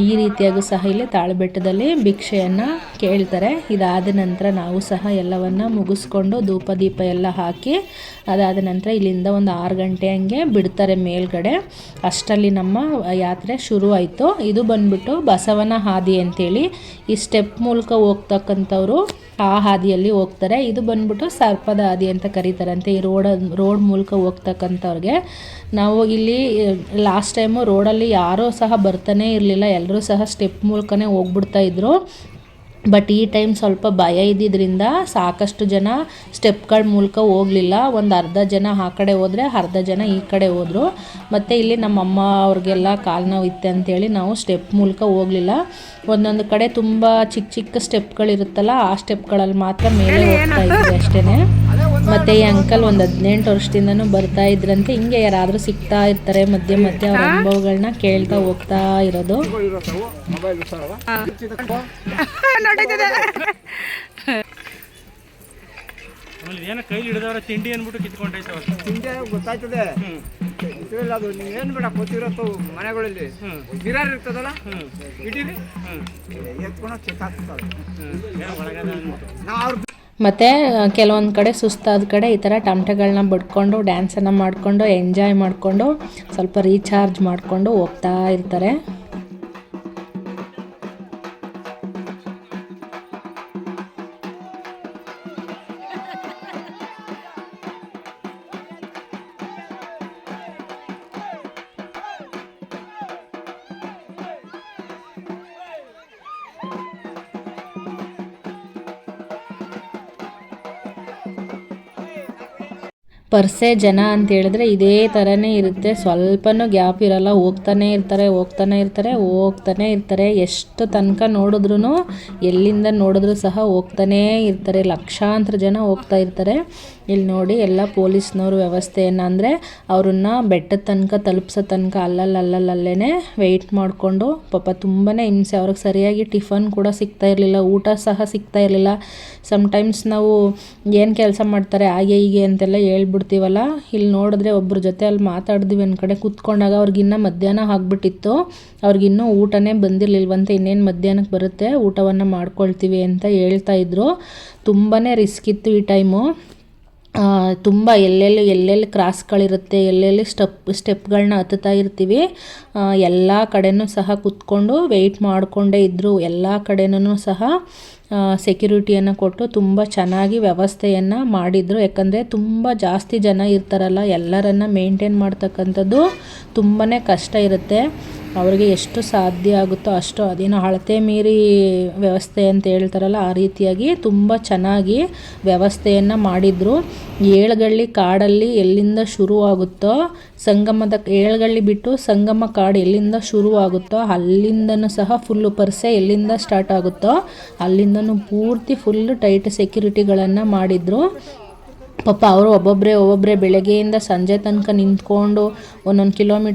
Speaker 2: ಈ ರೀತಿಯಾಗೂ ಸಹ ಇಲ್ಲಿ ತಾಳಬೆಟ್ಟದಲ್ಲಿ ಭಿಕ್ಷೆಯನ್ನು ಕೇಳ್ತಾರೆ. ಇದಾದ ನಂತರ ನಾವು ಸಹ ಎಲ್ಲವನ್ನು ಮುಗಿಸ್ಕೊಂಡು ಧೂಪ ದೀಪ ಎಲ್ಲ ಹಾಕಿ, ಅದಾದ ನಂತರ ಇಲ್ಲಿಂದ ಒಂದು 6 ಗಂಟೆ ಹಂಗೆ ಬಿಡ್ತಾರೆ ಮೇಲ್ಗಡೆ. ಅಷ್ಟರಲ್ಲಿ ನಮ್ಮ ಯಾತ್ರೆ ಶುರು ಆಯಿತು. ಇದು ಬಂದ್ಬಿಟ್ಟು ಬಸವನ ಹಾದಿ ಅಂತೇಳಿ, ಈ ಸ್ಟೆಪ್ ಮೂಲಕ ಹೋಗ್ತಕ್ಕಂಥವ್ರು ಆ ಹಾದಿಯಲ್ಲಿ ಹೋಗ್ತಾರೆ. ಇದು ಬಂದ್ಬಿಟ್ಟು ಸರ್ಪದ ಹಾದಿ ಅಂತ ಕರೀತಾರಂತೆ. ಈ ರೋಡ್ ಮೂಲಕ ಹೋಗ್ತಕ್ಕಂಥವ್ರಿಗೆ. ನಾವು ಇಲ್ಲಿ ಲಾಸ್ಟ್ ಟೈಮು ರೋಡಲ್ಲಿ ಯಾರೂ ಸಹ ಬರ್ತಾನೆ ಇರಲಿಲ್ಲ, ಎಲ್ಲರೂ ಸಹ ಸ್ಟೆಪ್ ಮೂಲಕನೇ ಹೋಗ್ಬಿಡ್ತಾಯಿದ್ರು. ಬಟ್ ಈ ಟೈಮ್ ಸ್ವಲ್ಪ ಭಯ ಇದ್ದಿದ್ದರಿಂದ ಸಾಕಷ್ಟು ಜನ ಸ್ಟೆಪ್ಗಳ ಮೂಲಕ ಹೋಗಲಿಲ್ಲ. ಒಂದು ಅರ್ಧ ಜನ ಆ ಕಡೆ ಹೋದರೆ, ಅರ್ಧ ಜನ ಈ ಕಡೆ ಹೋದರು. ಮತ್ತು ಇಲ್ಲಿ ನಮ್ಮಮ್ಮ ಅವ್ರಿಗೆಲ್ಲ ಕಾಲು ನೋವು ಇತ್ತು ಅಂತೇಳಿ ನಾವು ಸ್ಟೆಪ್ ಮೂಲಕ ಹೋಗಲಿಲ್ಲ. ಒಂದೊಂದು ಕಡೆ ತುಂಬ ಚಿಕ್ಕ ಸ್ಟೆಪ್ಗಳಿರುತ್ತಲ್ಲ, ಆ ಸ್ಟೆಪ್ಗಳಲ್ಲಿ ಮಾತ್ರ ಮೇಲೆ ಹೋಗ್ತಾ ಇದ್ವಿ ಅಷ್ಟೇ. ಮತ್ತು ಈ ಅಂಕಲ್ ಒಂದು 18 ವರ್ಷದಿಂದನೂ ಬರ್ತಾ ಇದ್ರಂತೆ. ಹಿಂಗೆ ಯಾರಾದರೂ ಸಿಗ್ತಾ ಇರ್ತಾರೆ ಮಧ್ಯೆ ಅವ್ರ ಅನುಭವಗಳನ್ನ ಕೇಳ್ತಾ ಹೋಗ್ತಾ ಇರೋದು.
Speaker 5: ಏನೋ ಕೈಲಿ ಹಿಡಿದವ್ರ ತಿಂಡಿ ಅಂದ್ಬಿಟ್ಟು ಕಿತ್ಕೊಂಡೈತೆ.
Speaker 6: ತಿಂಡಿ ಗೊತ್ತಾಯ್ತದೆ, ಅದು ನೀವು ಏನು ಬೇಡ ಗೊತ್ತಿರತ್ತು. ಮನೆಗಳಲ್ಲಿ ಗಿರಾರ್ ಇರ್ತದಲ್ಲ, ಇಡೀರಿ ಎತ್ಕೊಂಡು ಚೆಕ್ಕಾಗ್ತದೆ.
Speaker 2: ಮತ್ತು ಕೆಲವೊಂದು ಕಡೆ ಸುಸ್ತಾದ ಕಡೆ ಈ ಥರ ಟಮಟೆಗಳನ್ನ ಬಡ್ಕೊಂಡು ಡ್ಯಾನ್ಸನ್ನು ಮಾಡಿಕೊಂಡು ಎಂಜಾಯ್ ಮಾಡಿಕೊಂಡು ಸ್ವಲ್ಪ ರೀಚಾರ್ಜ್ ಮಾಡಿಕೊಂಡು ಹೋಗ್ತಾ ಇರ್ತಾರೆ. ಪರ್ಸೆ ಜನ ಅಂತ ಹೇಳಿದ್ರೆ ಇದೇ ಥರನೇ ಇರುತ್ತೆ, ಸ್ವಲ್ಪನೂ ಗ್ಯಾಪ್ ಇರಲ್ಲ. ಹೋಗ್ತಾನೆ ಇರ್ತಾರೆ. ಎಷ್ಟು ತನಕ ನೋಡಿದ್ರೂ, ಎಲ್ಲಿಂದ ನೋಡಿದ್ರೂ ಸಹ ಹೋಗ್ತಾನೇ ಇರ್ತಾರೆ. ಲಕ್ಷಾಂತರ ಜನ ಹೋಗ್ತಾ ಇರ್ತಾರೆ. ಇಲ್ಲಿ ನೋಡಿ, ಎಲ್ಲ ಪೊಲೀಸ್ನವ್ರ ವ್ಯವಸ್ಥೆಯನ್ನು, ಅಂದರೆ ಅವ್ರನ್ನ ಬೆಟ್ಟದ ತನಕ ತಲುಪಿಸೋ ತನಕ ಅಲ್ಲಲ್ಲೇ ವೆಯ್ಟ್ ಮಾಡಿಕೊಂಡು, ಪಾಪ ತುಂಬಾ ಹಿಂಸೆ. ಅವ್ರಿಗೆ ಸರಿಯಾಗಿ ಟಿಫನ್ ಕೂಡ ಸಿಗ್ತಾ ಇರಲಿಲ್ಲ, ಊಟ ಸಹ ಸಿಗ್ತಾ ಇರಲಿಲ್ಲ. ಸಮ್ಟೈಮ್ಸ್ ನಾವು ಏನು ಕೆಲಸ ಮಾಡ್ತಾರೆ ಹಾಗೆ ಹೀಗೆ ಅಂತೆಲ್ಲ ಹೇಳ್ಬಿಡ್ತೀವಲ್ಲ, ಇಲ್ಲಿ ನೋಡಿದ್ರೆ ಒಬ್ಬರ ಜೊತೆ ಅಲ್ಲಿ ಮಾತಾಡಿದ್ವಿ ಒಂದು ಕಡೆ ಕೂತ್ಕೊಂಡಾಗ, ಅವ್ರಿಗಿನ್ನೂ ಮಧ್ಯಾಹ್ನ ಆಗಿಬಿಟ್ಟಿತ್ತು. ಅವ್ರಿಗಿನ್ನೂ ಊಟನೇ ಬಂದಿರಲಿಲ್ವಂತೆ. ಇನ್ನೇನು ಮಧ್ಯಾಹ್ನಕ್ಕೆ ಬರುತ್ತೆ, ಊಟವನ್ನು ಮಾಡ್ಕೊಳ್ತೀವಿ ಅಂತ ಹೇಳ್ತಾಯಿದ್ರು. ತುಂಬಾ ರಿಸ್ಕ್ ಇತ್ತು ಈ ಟೈಮು. ತುಂಬ ಎಲ್ಲೆಲ್ಲಿ ಕ್ರಾಸ್ಗಳಿರುತ್ತೆ, ಎಲ್ಲೆಲ್ಲಿ ಸ್ಟೆಪ್ಗಳನ್ನ ಹತ್ತುತ್ತಾ ಇರ್ತೀವಿ. ಎಲ್ಲ ಕಡೆನೂ ಸಹ ಕೂತ್ಕೊಂಡು ವೆಯ್ಟ್ ಮಾಡಿಕೊಂಡೇ ಇದ್ದರು. ಎಲ್ಲ ಕಡೆನೂ ಸಹ ಸೆಕ್ಯೂರಿಟಿಯನ್ನು ಕೊಟ್ಟು ತುಂಬ ಚೆನ್ನಾಗಿ ವ್ಯವಸ್ಥೆಯನ್ನು ಮಾಡಿದರು. ಯಾಕಂದರೆ ತುಂಬ ಜಾಸ್ತಿ ಜನ ಇರ್ತಾರಲ್ಲ, ಎಲ್ಲರನ್ನು ಮೇಂಟೈನ್ ಮಾಡ್ತಕ್ಕಂಥದ್ದು ತುಂಬಾ ಕಷ್ಟ ಇರುತ್ತೆ. ಅವ್ರಿಗೆ ಎಷ್ಟು ಸಾಧ್ಯ ಆಗುತ್ತೋ ಅಷ್ಟು, ಅದೇನೋ ಅಳತೆ ಮೀರಿ ವ್ಯವಸ್ಥೆ ಅಂತ ಹೇಳ್ತಾರಲ್ಲ ಆ ರೀತಿಯಾಗಿ ತುಂಬ ಚೆನ್ನಾಗಿ ವ್ಯವಸ್ಥೆಯನ್ನು ಮಾಡಿದರು. ಏಳುಗಳ್ಳಿ ಕಾಡಲ್ಲಿ ಎಲ್ಲಿಂದ ಶುರುವಾಗುತ್ತೋ ಸಂಗಮದ ಏಳುಗಳ್ಳಿ ಬಿಟ್ಟು ಸಂಗಮ ಕಾಡು ಎಲ್ಲಿಂದ ಶುರುವಾಗುತ್ತೋ ಅಲ್ಲಿಂದನೂ ಸಹ ಫುಲ್ಲು ಪರ್ಸೆ ಎಲ್ಲಿಂದ ಸ್ಟಾರ್ಟ್ ಆಗುತ್ತೋ ಅಲ್ಲಿಂದನೂ ಪೂರ್ತಿ ಫುಲ್ಲು ಟೈಟ್ ಸೆಕ್ಯೂರಿಟಿಗಳನ್ನು ಮಾಡಿದರು. ಪಾಪ ಅವರು ಒಬ್ಬೊಬ್ಬರೇ ಬೆಳಗ್ಗೆಯಿಂದ ಸಂಜೆ ತನಕ ನಿಂತ್ಕೊಂಡು ಒಂದೊಂದು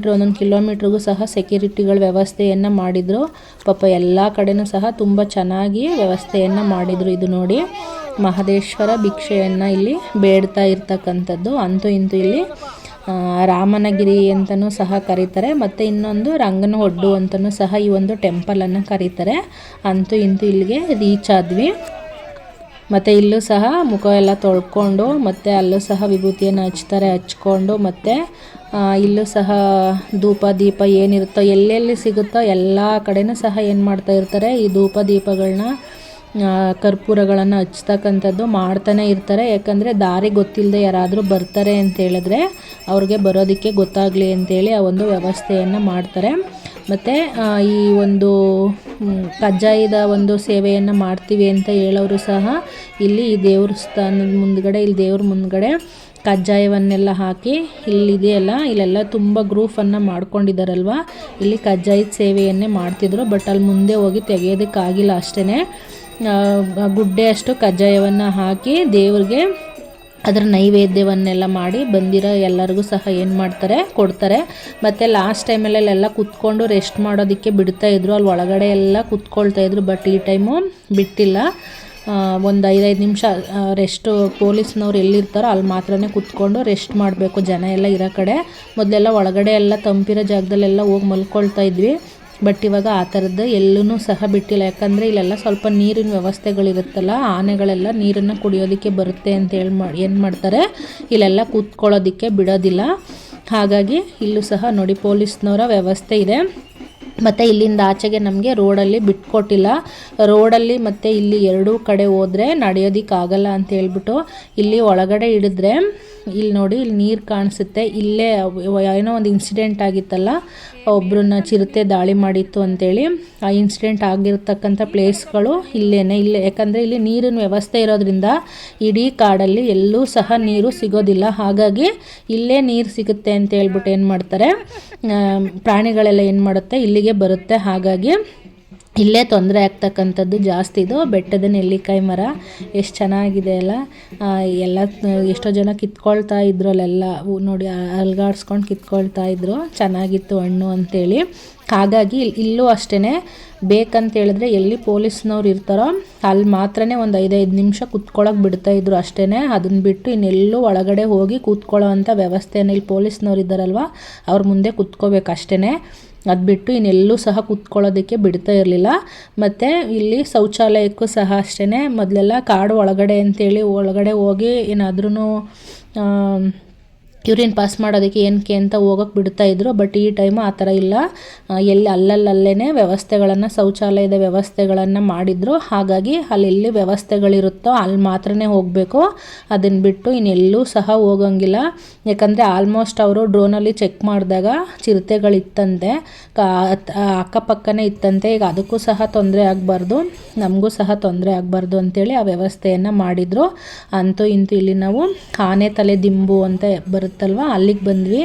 Speaker 2: ಕಿಲೋಮೀಟ್ರಿಗೂ ಸಹ ಸೆಕ್ಯೂರಿಟಿಗಳ ವ್ಯವಸ್ಥೆಯನ್ನು ಮಾಡಿದರು. ಪಾಪ ಎಲ್ಲ ಕಡೆನೂ ಸಹ ತುಂಬ ಚೆನ್ನಾಗಿ ವ್ಯವಸ್ಥೆಯನ್ನು ಮಾಡಿದರು. ಇದು ನೋಡಿ ಮಹದೇಶ್ವರ ಭಿಕ್ಷೆಯನ್ನು ಇಲ್ಲಿ ಬೇಡ್ತಾ ಇರ್ತಕ್ಕಂಥದ್ದು. ಅಂತೂ ಇಂತೂ ಇಲ್ಲಿ ರಾಮನಗಿರಿ ಅಂತಲೂ ಸಹ ಕರೀತಾರೆ, ಮತ್ತು ಇನ್ನೊಂದು ರಂಗನ ಒಡ್ಡು ಅಂತಲೂ ಸಹ ಈ ಒಂದು ಟೆಂಪಲನ್ನು ಕರೀತಾರೆ. ಅಂತೂ ಇಂತೂ ಇಲ್ಲಿಗೆ ರೀಚ್ ಆದ್ವಿ. ಮತ್ತು ಇಲ್ಲೂ ಸಹ ಮುಖ ಎಲ್ಲ ತೊಳ್ಕೊಂಡು ಮತ್ತು ಅಲ್ಲೂ ಸಹ ವಿಭೂತಿಯನ್ನು ಹಚ್ಕೊಂಡು ಮತ್ತು ಇಲ್ಲೂ ಸಹ ಧೂಪ ದೀಪ ಏನಿರುತ್ತೋ ಎಲ್ಲೆಲ್ಲಿ ಸಿಗುತ್ತೋ ಎಲ್ಲ ಕಡೆನೂ ಸಹ ಏನು ಮಾಡ್ತಾ ಇರ್ತಾರೆ, ಈ ಧೂಪ ದೀಪಗಳನ್ನ ಕರ್ಪೂರಗಳನ್ನು ಹಚ್ತಕ್ಕಂಥದ್ದು ಮಾಡ್ತಾನೆ ಇರ್ತಾರೆ. ಯಾಕಂದರೆ ದಾರಿ ಗೊತ್ತಿಲ್ಲದೆ ಯಾರಾದರೂ ಬರ್ತಾರೆ ಅಂತ ಹೇಳಿದ್ರೆ ಅವ್ರಿಗೆ ಬರೋದಕ್ಕೆ ಗೊತ್ತಾಗಲಿ ಅಂತೇಳಿ ಆ ಒಂದು ವ್ಯವಸ್ಥೆಯನ್ನು ಮಾಡ್ತಾರೆ. ಮತ್ತು ಈ ಒಂದು ಕಜ್ಜಾಯದ ಒಂದು ಸೇವೆಯನ್ನು ಮಾಡ್ತೀವಿ ಅಂತ ಹೇಳೋರು ಸಹ ಇಲ್ಲಿ ಈ ದೇವಸ್ಥಾನದ ಮುಂದ್ಗಡೆ, ಇಲ್ಲಿ ದೇವ್ರ ಮುಂದ್ಗಡೆ ಕಜ್ಜಾಯವನ್ನೆಲ್ಲ ಹಾಕಿ ಇಲ್ಲಿದೆಯಲ್ಲ ಇಲ್ಲೆಲ್ಲ ತುಂಬ ಗ್ರೂಫನ್ನು ಮಾಡ್ಕೊಂಡಿದ್ದಾರಲ್ವ, ಇಲ್ಲಿ ಕಜ್ಜಾಯದ ಸೇವೆಯನ್ನೇ ಮಾಡ್ತಿದ್ರು. ಬಟ್ ಅಲ್ಲಿ ಮುಂದೆ ಹೋಗಿ ತೆಗೆಯೋದಕ್ಕಾಗಿಲ್ಲ ಅಷ್ಟೇ. ಗುಡ್ಡೆ ಅಷ್ಟು ಕಜ್ಜಾಯವನ್ನು ಹಾಕಿ ದೇವ್ರಿಗೆ ಅದರ ನೈವೇದ್ಯವನ್ನೆಲ್ಲ ಮಾಡಿ ಬಂದಿರೋ ಎಲ್ಲರಿಗೂ ಸಹ ಏನು ಮಾಡ್ತಾರೆ, ಕೊಡ್ತಾರೆ. ಮತ್ತು ಲಾಸ್ಟ್ ಟೈಮಲ್ಲೆಲ್ಲ ಕುತ್ಕೊಂಡು ರೆಸ್ಟ್ ಮಾಡೋದಕ್ಕೆ ಬಿಡ್ತಾಯಿದ್ರು, ಅಲ್ಲಿ ಒಳಗಡೆ ಎಲ್ಲ ಕುತ್ಕೊಳ್ತಾಯಿದ್ರು. ಬಟ್ ಈ ಟೈಮು ಬಿಟ್ಟಿಲ್ಲ. ಒಂದು 5 ನಿಮಿಷ ರೆಸ್ಟು ಪೊಲೀಸ್ನವ್ರು ಎಲ್ಲಿರ್ತಾರೋ ಅಲ್ಲಿ ಮಾತ್ರನೇ ಕುತ್ಕೊಂಡು ರೆಸ್ಟ್ ಮಾಡಬೇಕು ಜನ ಎಲ್ಲ ಇರೋ ಕಡೆ. ಮೊದಲೆಲ್ಲ ಒಳಗಡೆ ಎಲ್ಲ ತಂಪಿರೋ ಜಾಗದಲ್ಲೆಲ್ಲ ಹೋಗಿ ಮಲ್ಕೊಳ್ತಾ ಇದ್ವಿ. ಬಟ್ ಇವಾಗ ಆ ಥರದ್ದು ಎಲ್ಲೂ ಸಹ ಬಿಟ್ಟಿಲ್ಲ. ಯಾಕಂದರೆ ಇಲ್ಲೆಲ್ಲ ಸ್ವಲ್ಪ ನೀರಿನ ವ್ಯವಸ್ಥೆಗಳಿರುತ್ತಲ್ಲ, ಆನೆಗಳೆಲ್ಲ ನೀರನ್ನು ಕುಡಿಯೋದಕ್ಕೆ ಬರುತ್ತೆ ಅಂತ ಏನು ಮಾಡ್ತಾರೆ, ಇಲ್ಲೆಲ್ಲ ಕೂತ್ಕೊಳ್ಳೋದಕ್ಕೆ ಬಿಡೋದಿಲ್ಲ. ಹಾಗಾಗಿ ಇಲ್ಲೂ ಸಹ ನೋಡಿ ಪೊಲೀಸ್ನವರ ವ್ಯವಸ್ಥೆ ಇದೆ. ಮತ್ತು ಇಲ್ಲಿಂದ ಆಚೆಗೆ ನಮಗೆ ರೋಡಲ್ಲಿ ಬಿಟ್ಕೊಟ್ಟಿಲ್ಲ. ರೋಡಲ್ಲಿ ಮತ್ತು ಇಲ್ಲಿ ಎರಡೂ ಕಡೆ ಹೋದರೆ ನಡೆಯೋದಕ್ಕಾಗಲ್ಲ ಅಂತ ಹೇಳ್ಬಿಟ್ಟು ಇಲ್ಲಿ ಒಳಗಡೆ ಹಿಡಿದ್ರೆ ಇಲ್ಲಿ ನೋಡಿ ಇಲ್ಲಿ ನೀರು ಕಾಣಿಸುತ್ತೆ. ಇಲ್ಲೇ ಏನೋ ಒಂದು ಇನ್ಸಿಡೆಂಟ್ ಆಗಿತ್ತಲ್ಲ, ಒಬ್ಬರನ್ನ ಚಿರತೆ ದಾಳಿ ಮಾಡಿತ್ತು ಅಂತೇಳಿ, ಆ ಇನ್ಸಿಡೆಂಟ್ ಆಗಿರ್ತಕ್ಕಂಥ ಪ್ಲೇಸ್ಗಳು ಇಲ್ಲೇ. ಯಾಕಂದರೆ ಇಲ್ಲಿ ನೀರಿನ ವ್ಯವಸ್ಥೆ ಇರೋದ್ರಿಂದ ಇಡೀ ಕಾಡಲ್ಲಿ ಎಲ್ಲೂ ಸಹ ನೀರು ಸಿಗೋದಿಲ್ಲ. ಹಾಗಾಗಿ ಇಲ್ಲೇ ನೀರು ಸಿಗುತ್ತೆ ಅಂತ ಹೇಳ್ಬಿಟ್ಟು ಏನು ಮಾಡ್ತಾರೆ, ಪ್ರಾಣಿಗಳೆಲ್ಲ ಏನು ಮಾಡುತ್ತೆ ಇಲ್ಲಿಗೆ ಬರುತ್ತೆ. ಹಾಗಾಗಿ ಇಲ್ಲೇ ತೊಂದರೆ ಆಗ್ತಕ್ಕಂಥದ್ದು ಜಾಸ್ತಿ. ಇದು ಬೆಟ್ಟದ ನೆಲ್ಲಿಕಾಯಿ ಮರ ಎಷ್ಟು ಚೆನ್ನಾಗಿದೆ ಅಲ್ಲ, ಎಲ್ಲ ಎಷ್ಟೋ ಜನ ಕಿತ್ಕೊಳ್ತಾ ಇದ್ರು ಅಲ್ಲೆಲ್ಲ ನೋಡಿ, ಅಲ್ಗಾಡ್ಸ್ಕೊಂಡು ಕಿತ್ಕೊಳ್ತಾ ಇದ್ರು. ಚೆನ್ನಾಗಿತ್ತು ಹಣ್ಣು ಅಂಥೇಳಿ. ಹಾಗಾಗಿ ಇಲ್ಲೂ ಅಷ್ಟೇ ಬೇಕಂತ ಹೇಳಿದ್ರೆ ಎಲ್ಲಿ ಪೊಲೀಸ್ನವ್ರು ಇರ್ತಾರೋ ಅಲ್ಲಿ ಮಾತ್ರನೇ ಒಂದು 5 ನಿಮಿಷ ಕೂತ್ಕೊಳ್ಳೋಕೆ ಬಿಡ್ತಾಯಿದ್ರು ಅಷ್ಟೇ. ಅದನ್ನ ಬಿಟ್ಟು ಇನ್ನೆಲ್ಲೂ ಒಳಗಡೆ ಹೋಗಿ ಕೂತ್ಕೊಳ್ಳೋ ಅಂಥ ವ್ಯವಸ್ಥೆಯನ್ನು ಇಲ್ಲಿ ಪೊಲೀಸ್ನವ್ರು ಇದ್ದಾರಲ್ವ ಅವ್ರ ಮುಂದೆ ಕೂತ್ಕೋಬೇಕು ಅಷ್ಟೇ. ಅದು ಬಿಟ್ಟು ಇನ್ನೆಲ್ಲೂ ಸಹ ಕೂತ್ಕೊಳ್ಳೋದಕ್ಕೆ ಬಿಡ್ತಾ ಇರಲಿಲ್ಲ. ಮತ್ತು ಇಲ್ಲಿ ಶೌಚಾಲಯಕ್ಕೂ ಸಹ ಅಷ್ಟೇ. ಮೊದಲೆಲ್ಲ ಕಾಡು ಒಳಗಡೆ ಅಂತೇಳಿ ಒಳಗಡೆ ಹೋಗಿ ಏನಾದ್ರೂ ಯೂರಿನ್ ಪಾಸ್ ಮಾಡೋದಕ್ಕೆ ಏನಕ್ಕೆ ಅಂತ ಹೋಗೋಕ್ಕೆ ಬಿಡ್ತಾಯಿದ್ರು. ಬಟ್ ಈ ಟೈಮು ಆ ಥರ ಇಲ್ಲ. ಎಲ್ಲಿ ಅಲ್ಲೇ ವ್ಯವಸ್ಥೆಗಳನ್ನು, ಶೌಚಾಲಯದ ವ್ಯವಸ್ಥೆಗಳನ್ನು ಮಾಡಿದರು. ಹಾಗಾಗಿ ಅಲ್ಲೆಲ್ಲಿ ವ್ಯವಸ್ಥೆಗಳಿರುತ್ತೋ ಅಲ್ಲಿ ಮಾತ್ರನೇ ಹೋಗಬೇಕು. ಅದನ್ನು ಬಿಟ್ಟು ಇನ್ನೆಲ್ಲೂ ಸಹ ಹೋಗೋಂಗಿಲ್ಲ. ಯಾಕಂದರೆ ಆಲ್ಮೋಸ್ಟ್ ಅವರು ಡ್ರೋನಲ್ಲಿ ಚೆಕ್ ಮಾಡಿದಾಗ ಚಿರತೆಗಳಿತ್ತಂತೆ, ಅಕ್ಕಪಕ್ಕನೇ ಇತ್ತಂತೆ. ಈಗ ಅದಕ್ಕೂ ಸಹ ತೊಂದರೆ ಆಗಬಾರ್ದು, ನಮಗೂ ಸಹ ತೊಂದರೆ ಆಗಬಾರ್ದು ಅಂತೇಳಿ ಆ ವ್ಯವಸ್ಥೆಯನ್ನು ಮಾಡಿದರು. ಅಂತೂ ಇಂತೂ ಇಲ್ಲಿ ನಾವು ಆನೆ ತಲೆ ದಿಂಬು ಅಂತ ಬರುತ್ತಲ್ವ ಅಲ್ಲಿಗೆ ಬಂದ್ವಿ.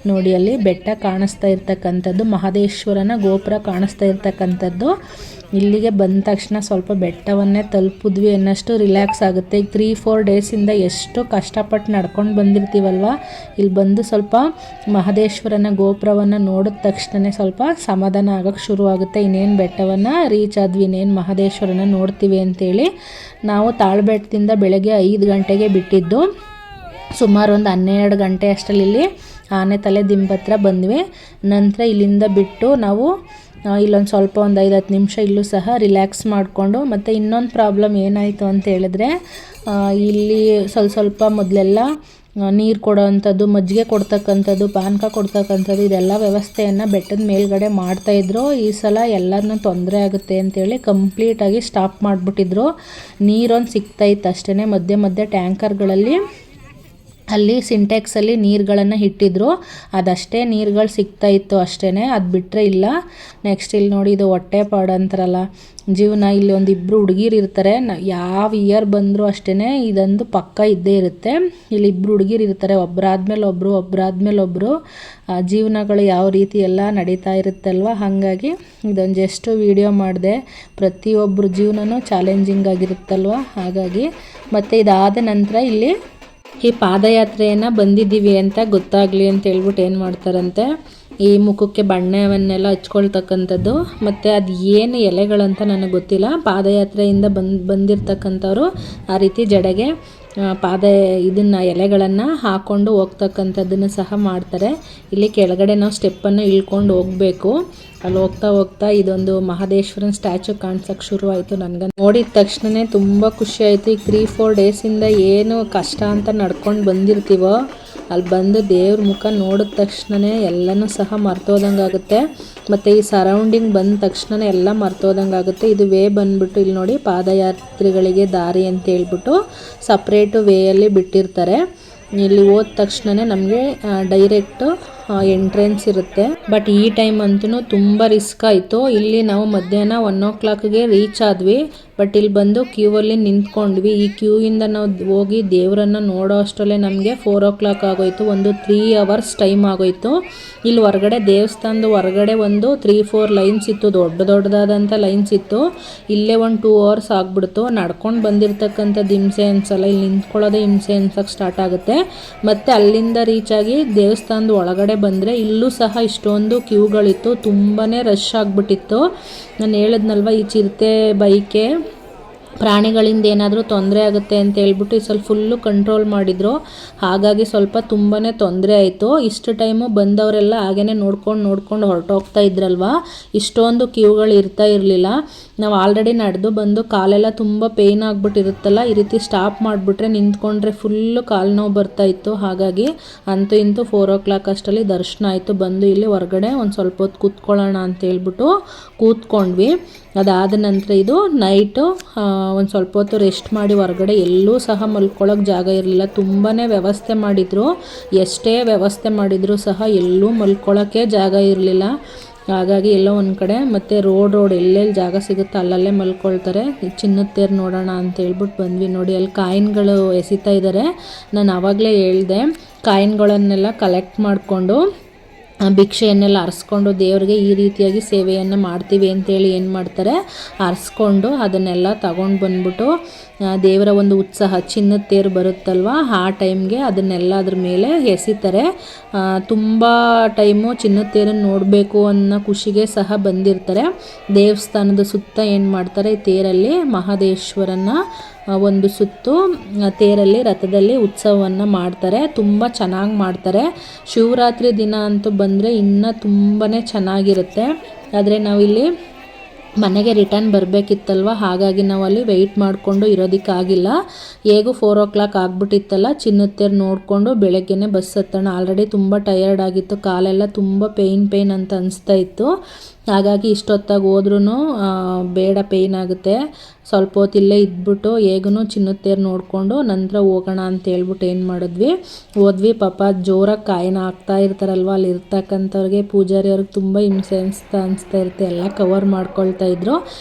Speaker 2: ನೋಡಿ ಅಲ್ಲಿ ಬೆಟ್ಟ ಕಾಣಿಸ್ತಾ ಇರ್ತಕ್ಕಂಥದ್ದು, ಮಹದೇಶ್ವರನ ಗೋಪುರ ಕಾಣಿಸ್ತಾ ಇರ್ತಕ್ಕಂಥದ್ದು. ಇಲ್ಲಿಗೆ ಬಂದ ತಕ್ಷಣ ಸ್ವಲ್ಪ ಬೆಟ್ಟವನ್ನೇ ತಲುಪಿದ್ವಿ ಅನ್ನಷ್ಟು ರಿಲ್ಯಾಕ್ಸ್ ಆಗುತ್ತೆ. ಈಗ 3-4 ಡೇಸಿಂದ ಎಷ್ಟು ಕಷ್ಟಪಟ್ಟು ನಡ್ಕೊಂಡು ಬಂದಿರ್ತೀವಲ್ವ, ಇಲ್ಲಿ ಬಂದು ಸ್ವಲ್ಪ ಮಹದೇಶ್ವರನ ಗೋಪುರವನ್ನು ನೋಡಿದ ತಕ್ಷಣ ಸ್ವಲ್ಪ ಸಮಾಧಾನ ಆಗೋಕ್ಕೆ ಶುರುವಾಗುತ್ತೆ. ಇನ್ನೇನು ಬೆಟ್ಟವನ್ನು ರೀಚ್ ಆದ್ವಿ, ಇನ್ನೇನು ಮಹದೇಶ್ವರನ ನೋಡ್ತೀವಿ ಅಂತೇಳಿ. ನಾವು ತಾಳ್ಬೆಟ್ಟದಿಂದ ಬೆಳಗ್ಗೆ 5 ಗಂಟೆಗೆ ಬಿಟ್ಟಿದ್ದು. ಸುಮಾರು ಒಂದು 12 ಗಂಟೆ ಅಷ್ಟರಲ್ಲಿ ಇಲ್ಲಿ ಆನೆ ತಲೆ ದಿಂಬತ್ರ ಬಂದ್ವಿ. ನಂತರ ಇಲ್ಲಿಂದ ಬಿಟ್ಟು ನಾವು ಇಲ್ಲೊಂದು ಸ್ವಲ್ಪ ಒಂದು 5-10 ನಿಮಿಷ ಇಲ್ಲೂ ಸಹ ರಿಲ್ಯಾಕ್ಸ್ ಮಾಡಿಕೊಂಡು, ಮತ್ತು ಇನ್ನೊಂದು ಪ್ರಾಬ್ಲಮ್ ಏನಾಯಿತು ಅಂತ ಹೇಳಿದ್ರೆ, ಇಲ್ಲಿ ಸ್ವಲ್ಪ ಮೊದಲೆಲ್ಲ ನೀರು ಕೊಡೋ ಅಂಥದ್ದು, ಮಜ್ಜಿಗೆ ಕೊಡ್ತಕ್ಕಂಥದ್ದು, ಪಾನಕ ಕೊಡ್ತಕ್ಕಂಥದ್ದು ಇದೆಲ್ಲ ವ್ಯವಸ್ಥೆಯನ್ನು ಬೆಟ್ಟದ ಮೇಲ್ಗಡೆ ಮಾಡ್ತಾಯಿದ್ರು. ಈ ಸಲ ಎಲ್ಲರನ್ನೂ ತೊಂದರೆ ಆಗುತ್ತೆ ಅಂತೇಳಿ ಕಂಪ್ಲೀಟಾಗಿ ಸ್ಟಾಪ್ ಮಾಡಿಬಿಟ್ಟಿದ್ರು. ನೀರೊಂದು ಸಿಗ್ತಾಯಿತ್ತು ಅಷ್ಟೇ. ಮಧ್ಯೆ ಟ್ಯಾಂಕರ್ಗಳಲ್ಲಿ ಅಲ್ಲಿ ಸಿಂಟೆಕ್ಸಲ್ಲಿ ನೀರುಗಳನ್ನು ಇಟ್ಟಿದ್ರು, ಅದಷ್ಟೇ ನೀರುಗಳು ಸಿಗ್ತಾಯಿತ್ತು ಅಷ್ಟೇ, ಅದು ಬಿಟ್ಟರೆ ಇಲ್ಲ. ನೆಕ್ಸ್ಟ್ ಇಲ್ಲಿ ನೋಡಿ, ಇದು ಹೊಟ್ಟೆ ಪಾಡು ಅಂತಾರಲ್ಲ ಜೀವನ. ಇಲ್ಲಿ ಒಂದು ಇಬ್ಬರು ಹುಡುಗಿರು ಇರ್ತಾರೆ, ಯಾವ ಇಯರ್ ಬಂದರೂ ಅಷ್ಟೇ ಇದೊಂದು ಪಕ್ಕ ಇದ್ದೇ ಇರುತ್ತೆ. ಇಲ್ಲಿ ಇಬ್ಬರು ಹುಡುಗಿರು ಇರ್ತಾರೆ, ಒಬ್ಬರಾದ್ಮೇಲೆ ಒಬ್ಬರು ಜೀವನಗಳು ಯಾವ ರೀತಿ ಎಲ್ಲ ನಡೀತಾ ಇರುತ್ತಲ್ವ. ಹಾಗಾಗಿ ಇದೊಂದು ಜಸ್ಟ್ ವಿಡಿಯೋ ಮಾಡಿದೆ. ಪ್ರತಿಯೊಬ್ಬರು ಜೀವನನೂ ಚಾಲೆಂಜಿಂಗ್ ಆಗಿರುತ್ತಲ್ವ. ಹಾಗಾಗಿ ಮತ್ತು ಇದಾದ ನಂತರ ಇಲ್ಲಿ ಈ ಪಾದಯಾತ್ರೆಯನ್ನು ಬಂದಿದ್ದೀವಿ ಅಂತ ಗೊತ್ತಾಗಲಿ ಅಂತ ಹೇಳ್ಬಿಟ್ಟು ಏನು ಮಾಡ್ತಾರಂತೆ, ಈ ಮುಖಕ್ಕೆ ಬಣ್ಣವನ್ನೆಲ್ಲ ಹಚ್ಕೊಳ್ತಕ್ಕಂಥದ್ದು. ಮತ್ತು ಅದು ಏನು ಎಲೆಗಳಂತ ನನಗೆ ಗೊತ್ತಿಲ್ಲ. ಪಾದಯಾತ್ರೆಯಿಂದ ಬಂದಿರತಕ್ಕಂಥವ್ರು ಆ ರೀತಿ ಜಡೆಗೆ ಇದನ್ನು ಎಲೆಗಳನ್ನು ಹಾಕ್ಕೊಂಡು ಹೋಗ್ತಕ್ಕಂಥದ್ದನ್ನು ಸಹ ಮಾಡ್ತಾರೆ. ಇಲ್ಲಿ ಕೆಳಗಡೆ ನಾವು ಸ್ಟೆಪ್ಪನ್ನು ಇಳ್ಕೊಂಡು ಹೋಗಬೇಕು. ಅಲ್ಲಿ ಹೋಗ್ತಾ ಇದೊಂದು ಮಹದೇಶ್ವರನ ಸ್ಟ್ಯಾಚು ಕಾಣಿಸೋಕ್ಕೆ ಶುರು ಆಯಿತು. ನನಗೆ ನೋಡಿದ ತಕ್ಷಣವೇ ತುಂಬ ಖುಷಿ ಆಯಿತು. ಈಗ 3-4 ಡೇಸಿಂದ ಏನು ಕಷ್ಟ ಅಂತ ನಡ್ಕೊಂಡು ಬಂದಿರ್ತೀವೋ ಅಲ್ಲಿ ಬಂದು ದೇವ್ರ ಮುಖ ನೋಡಿದ ತಕ್ಷಣವೇ ಎಲ್ಲನೂ ಸಹ ಮರ್ತೋದಂಗೆ ಆಗುತ್ತೆ. ಮತ್ತು ಈ ಸರೌಂಡಿಂಗ್ ಬಂದ ತಕ್ಷಣ ಎಲ್ಲ ಮರ್ತೋದಂಗೆ ಆಗುತ್ತೆ. ಇದು ವೇ ಬಂದುಬಿಟ್ಟು ಇಲ್ಲಿ ನೋಡಿ, ಪಾದಯಾತ್ರಿಗಳಿಗೆ ದಾರಿ ಅಂತ ಹೇಳ್ಬಿಟ್ಟು ಸಪ್ರೇಟು ವೇಯಲ್ಲಿ ಬಿಟ್ಟಿರ್ತಾರೆ. ಇಲ್ಲಿ ಹೋದ ತಕ್ಷಣವೇ ನಮಗೆ ಡೈರೆಕ್ಟು ಎಂಟ್ರೆನ್ಸ್ ಇರುತ್ತೆ. ಬಟ್ ಈ ಟೈಮ್ ಅಂತೂ ತುಂಬ ರಿಸ್ಕ್ ಆಯಿತು. ಇಲ್ಲಿ ನಾವು ಮಧ್ಯಾಹ್ನ 1 o'clockಗೆ ರೀಚ್ ಆದ್ವಿ. ಬಟ್ ಇಲ್ಲಿ ಬಂದು ಕ್ಯೂವಲ್ಲಿ ನಿಂತ್ಕೊಂಡ್ವಿ. ಈ ಕ್ಯೂಯಿಂದ ನಾವು ಹೋಗಿ ದೇವರನ್ನು ನೋಡೋ ಅಷ್ಟರಲ್ಲೇ ನಮಗೆ 4 o'clock ಆಗೋಯಿತು. ಒಂದು 3 hours ಟೈಮ್ ಆಗೋಯಿತು. ಇಲ್ಲಿ ಹೊರಗಡೆ ದೇವಸ್ಥಾನದ ಹೊರಗಡೆ ಒಂದು 3-4 ಲೈನ್ಸ್ ಇತ್ತು, ದೊಡ್ಡದಾದಂಥ ಲೈನ್ಸ್ ಇತ್ತು. ಇಲ್ಲೇ ಒಂದು 2 hours ಆಗಿಬಿಡ್ತು. ನಡ್ಕೊಂಡು ಬಂದಿರತಕ್ಕಂಥದ್ದು ಹಿಂಸೆ ಅನ್ಸಲ್ಲ, ಇಲ್ಲಿ ನಿಂತ್ಕೊಳ್ಳೋದೇ ಹಿಂಸೆ ಅನ್ಸೋಕ್ಕೆ ಸ್ಟಾರ್ಟ್ ಆಗುತ್ತೆ. ಮತ್ತು ಅಲ್ಲಿಂದ ರೀಚ್ ಆಗಿ ದೇವಸ್ಥಾನದ ಒಳಗಡೆ ಬಂದರೆ ಇಲ್ಲೂ ಸಹ ಇಷ್ಟೊಂದು ಕ್ಯೂಗಳಿತ್ತು, ತುಂಬಾ ರಶ್ ಆಗಿಬಿಟ್ಟಿತ್ತು. ನಾನು ಹೇಳಿದ್ನಲ್ವ, ಈ ಚಿರತೆ ಬೈಕೆ ಪ್ರಾಣಿಗಳಿಂದ ಏನಾದರೂ ತೊಂದರೆ ಆಗುತ್ತೆ ಅಂತ ಹೇಳ್ಬಿಟ್ಟು ಈ ಸ್ವಲ್ಪ ಫುಲ್ಲು ಕಂಟ್ರೋಲ್ ಮಾಡಿದರು. ಹಾಗಾಗಿ ಸ್ವಲ್ಪ ತುಂಬಾ ತೊಂದರೆ ಆಯಿತು. ಇಷ್ಟು ಟೈಮು ಬಂದವರೆಲ್ಲ ಹಾಗೇ ನೋಡ್ಕೊಂಡು ಹೊರಟೋಗ್ತಾ ಇದ್ರಲ್ವ, ಇಷ್ಟೊಂದು ಕ್ಯೂಗಳು ಇರ್ತಾ ಇರಲಿಲ್ಲ. ನಾವು ಆಲ್ರೆಡಿ ನಡೆದು ಬಂದು ಕಾಲೆಲ್ಲ ತುಂಬ ಪೇಯ್ನ್ ಆಗಿಬಿಟ್ಟಿರುತ್ತಲ್ಲ, ಈ ರೀತಿ ಸ್ಟಾಪ್ ಮಾಡಿಬಿಟ್ರೆ ನಿಂತ್ಕೊಂಡ್ರೆ ಫುಲ್ಲು ಕಾಲು ನೋವು ಬರ್ತಾಯಿತ್ತು. ಹಾಗಾಗಿ ಅಂತೂ ಇಂತೂ 4 o'clock ಅಷ್ಟರಲ್ಲಿ ದರ್ಶನ ಆಯಿತು. ಬಂದು ಇಲ್ಲಿ ಹೊರಗಡೆ ಒಂದು ಸ್ವಲ್ಪ ಹೊತ್ತು ಕೂತ್ಕೊಳ್ಳೋಣ ಅಂತ ಹೇಳ್ಬಿಟ್ಟು ಕೂತ್ಕೊಂಡ್ವಿ. ಅದಾದ ನಂತರ ಇದು ನೈಟು ಒಂದು ಸ್ವಲ್ಪ ಹೊತ್ತು ರೆಸ್ಟ್ ಮಾಡಿ ಹೊರಗಡೆ ಎಲ್ಲೂ ಸಹ ಮಲ್ಕೊಳ್ಳೋಕೆ ಜಾಗ ಇರಲಿಲ್ಲ. ತುಂಬಾ ವ್ಯವಸ್ಥೆ ಮಾಡಿದರು, ಎಷ್ಟೇ ವ್ಯವಸ್ಥೆ ಮಾಡಿದರೂ ಸಹ ಎಲ್ಲೂ ಮಲ್ಕೊಳ್ಳೋಕ್ಕೆ ಜಾಗ ಇರಲಿಲ್ಲ. ಹಾಗಾಗಿ ಎಲ್ಲೋ ಒಂದು ಕಡೆ ಮತ್ತು ರೋಡ್ ಎಲ್ಲೆಲ್ಲಿ ಜಾಗ ಸಿಗುತ್ತೋ ಅಲ್ಲಲ್ಲೇ ಮಲ್ಕೊಳ್ತಾರೆ. ಚಿನ್ನದ ತೇರು ನೋಡೋಣ ಅಂತ ಹೇಳ್ಬಿಟ್ಟು ಬಂದ್ವಿ. ನೋಡಿ ಅಲ್ಲಿ ಕಾಯಿನ್ಗಳು ಎಸಿತಾ ಇದ್ದಾರೆ. ನಾನು ಆವಾಗಲೇ ಹೇಳಿದೆ, ಕಾಯಿನ್ಗಳನ್ನೆಲ್ಲ ಕಲೆಕ್ಟ್ ಮಾಡಿಕೊಂಡು ಭಿಕ್ಷೆಯನ್ನೆಲ್ಲ ಅರ್ಸ್ಕೊಂಡು ದೇವರಿಗೆ ಈ ರೀತಿಯಾಗಿ ಸೇವೆಯನ್ನು ಮಾಡ್ತೀವಿ ಅಂತೇಳಿ ಏನು ಮಾಡ್ತಾರೆ, ಅರ್ಸ್ಕೊಂಡು ಅದನ್ನೆಲ್ಲ ತಗೊಂಡು ಬಂದ್ಬಿಟ್ಟು ದೇವರ ಒಂದು ಉತ್ಸಾಹ, ಚಿನ್ನದ ತೇರು ಬರುತ್ತಲ್ವ ಆ ಟೈಮ್ಗೆ ಅದನ್ನೆಲ್ಲ ಅದ್ರ ಮೇಲೆ ಎಸಿತಾರೆ. ತುಂಬ ಟೈಮು ಚಿನ್ನದ ತೇರನ್ನು ನೋಡಬೇಕು ಅನ್ನೋ ಖುಷಿಗೆ ಸಹ ಬಂದಿರ್ತಾರೆ. ದೇವಸ್ಥಾನದ ಸುತ್ತ ಏನು ಮಾಡ್ತಾರೆ, ತೇರಲ್ಲಿ ಮಹದೇಶ್ವರನ ಒಂದು ಸುತ್ತು ತೇರಲ್ಲಿ ರಥದಲ್ಲಿ ಉತ್ಸವವನ್ನು ಮಾಡ್ತಾರೆ. ತುಂಬ ಚೆನ್ನಾಗಿ ಮಾಡ್ತಾರೆ. ಶಿವರಾತ್ರಿ ದಿನ ಅಂತೂ ಬಂದರೆ ಇನ್ನೂ ತುಂಬಾ ಚೆನ್ನಾಗಿರುತ್ತೆ. ಆದರೆ ನಾವಿಲ್ಲಿ ಮನೆಗೆ ರಿಟರ್ನ್ ಬರಬೇಕಿತ್ತಲ್ವ, ಹಾಗಾಗಿ ನಾವು ಅಲ್ಲಿ ವೆಯ್ಟ್ ಮಾಡಿಕೊಂಡು ಇರೋದಕ್ಕಾಗಿಲ್ಲ. ಹೇಗೂ 4 o'clock ಆಗಿಬಿಟ್ಟಿತ್ತಲ್ಲ, ಚಿನ್ನದ ತೇರು ನೋಡಿಕೊಂಡು ಬೆಳಗ್ಗೆನೇ ಬಸ್ ಹತ್ತೋಣ. ಆಲ್ರೆಡಿ ತುಂಬ ಟಯರ್ಡ್ ಆಗಿತ್ತು, ಕಾಲೆಲ್ಲ ತುಂಬ ಪೇಯ್ನ್ ಅಂತ ಅನಿಸ್ತಾ ಇತ್ತು. ಹಾಗಾಗಿ ಇಷ್ಟೊತ್ತಾಗಿ ಹೋದ್ರೂ ಬೇಡ, ಪೇಯ್ನ್ ಆಗುತ್ತೆ, ಸ್ವಲ್ಪ ಹೊತ್ತು ಇಲ್ಲೇ ಇದ್ಬಿಟ್ಟು ಹೇಗೂ ಚಿನ್ನದ ತೇರು ನೋಡಿಕೊಂಡು ನಂತರ ಹೋಗೋಣ ಅಂತ ಹೇಳ್ಬಿಟ್ಟು ಏನು ಹೋದ್ವಿ. ಪಾಪ ಜೋರಾಗಿ ಕಾಯಿನ ಹಾಕ್ತಾ ಇರ್ತಾರಲ್ವ, ಅಲ್ಲಿ ಇರ್ತಕ್ಕಂಥವ್ರಿಗೆ ಪೂಜಾರಿ ಅವ್ರಿಗೆ ತುಂಬ ಹಿಂಸೆ ಅನಿಸ್ತಾ ಇರುತ್ತೆ. ಎಲ್ಲ ಕವರ್ ಮಾಡ್ಕೊಳ್ತಾ ಇದ್ರು.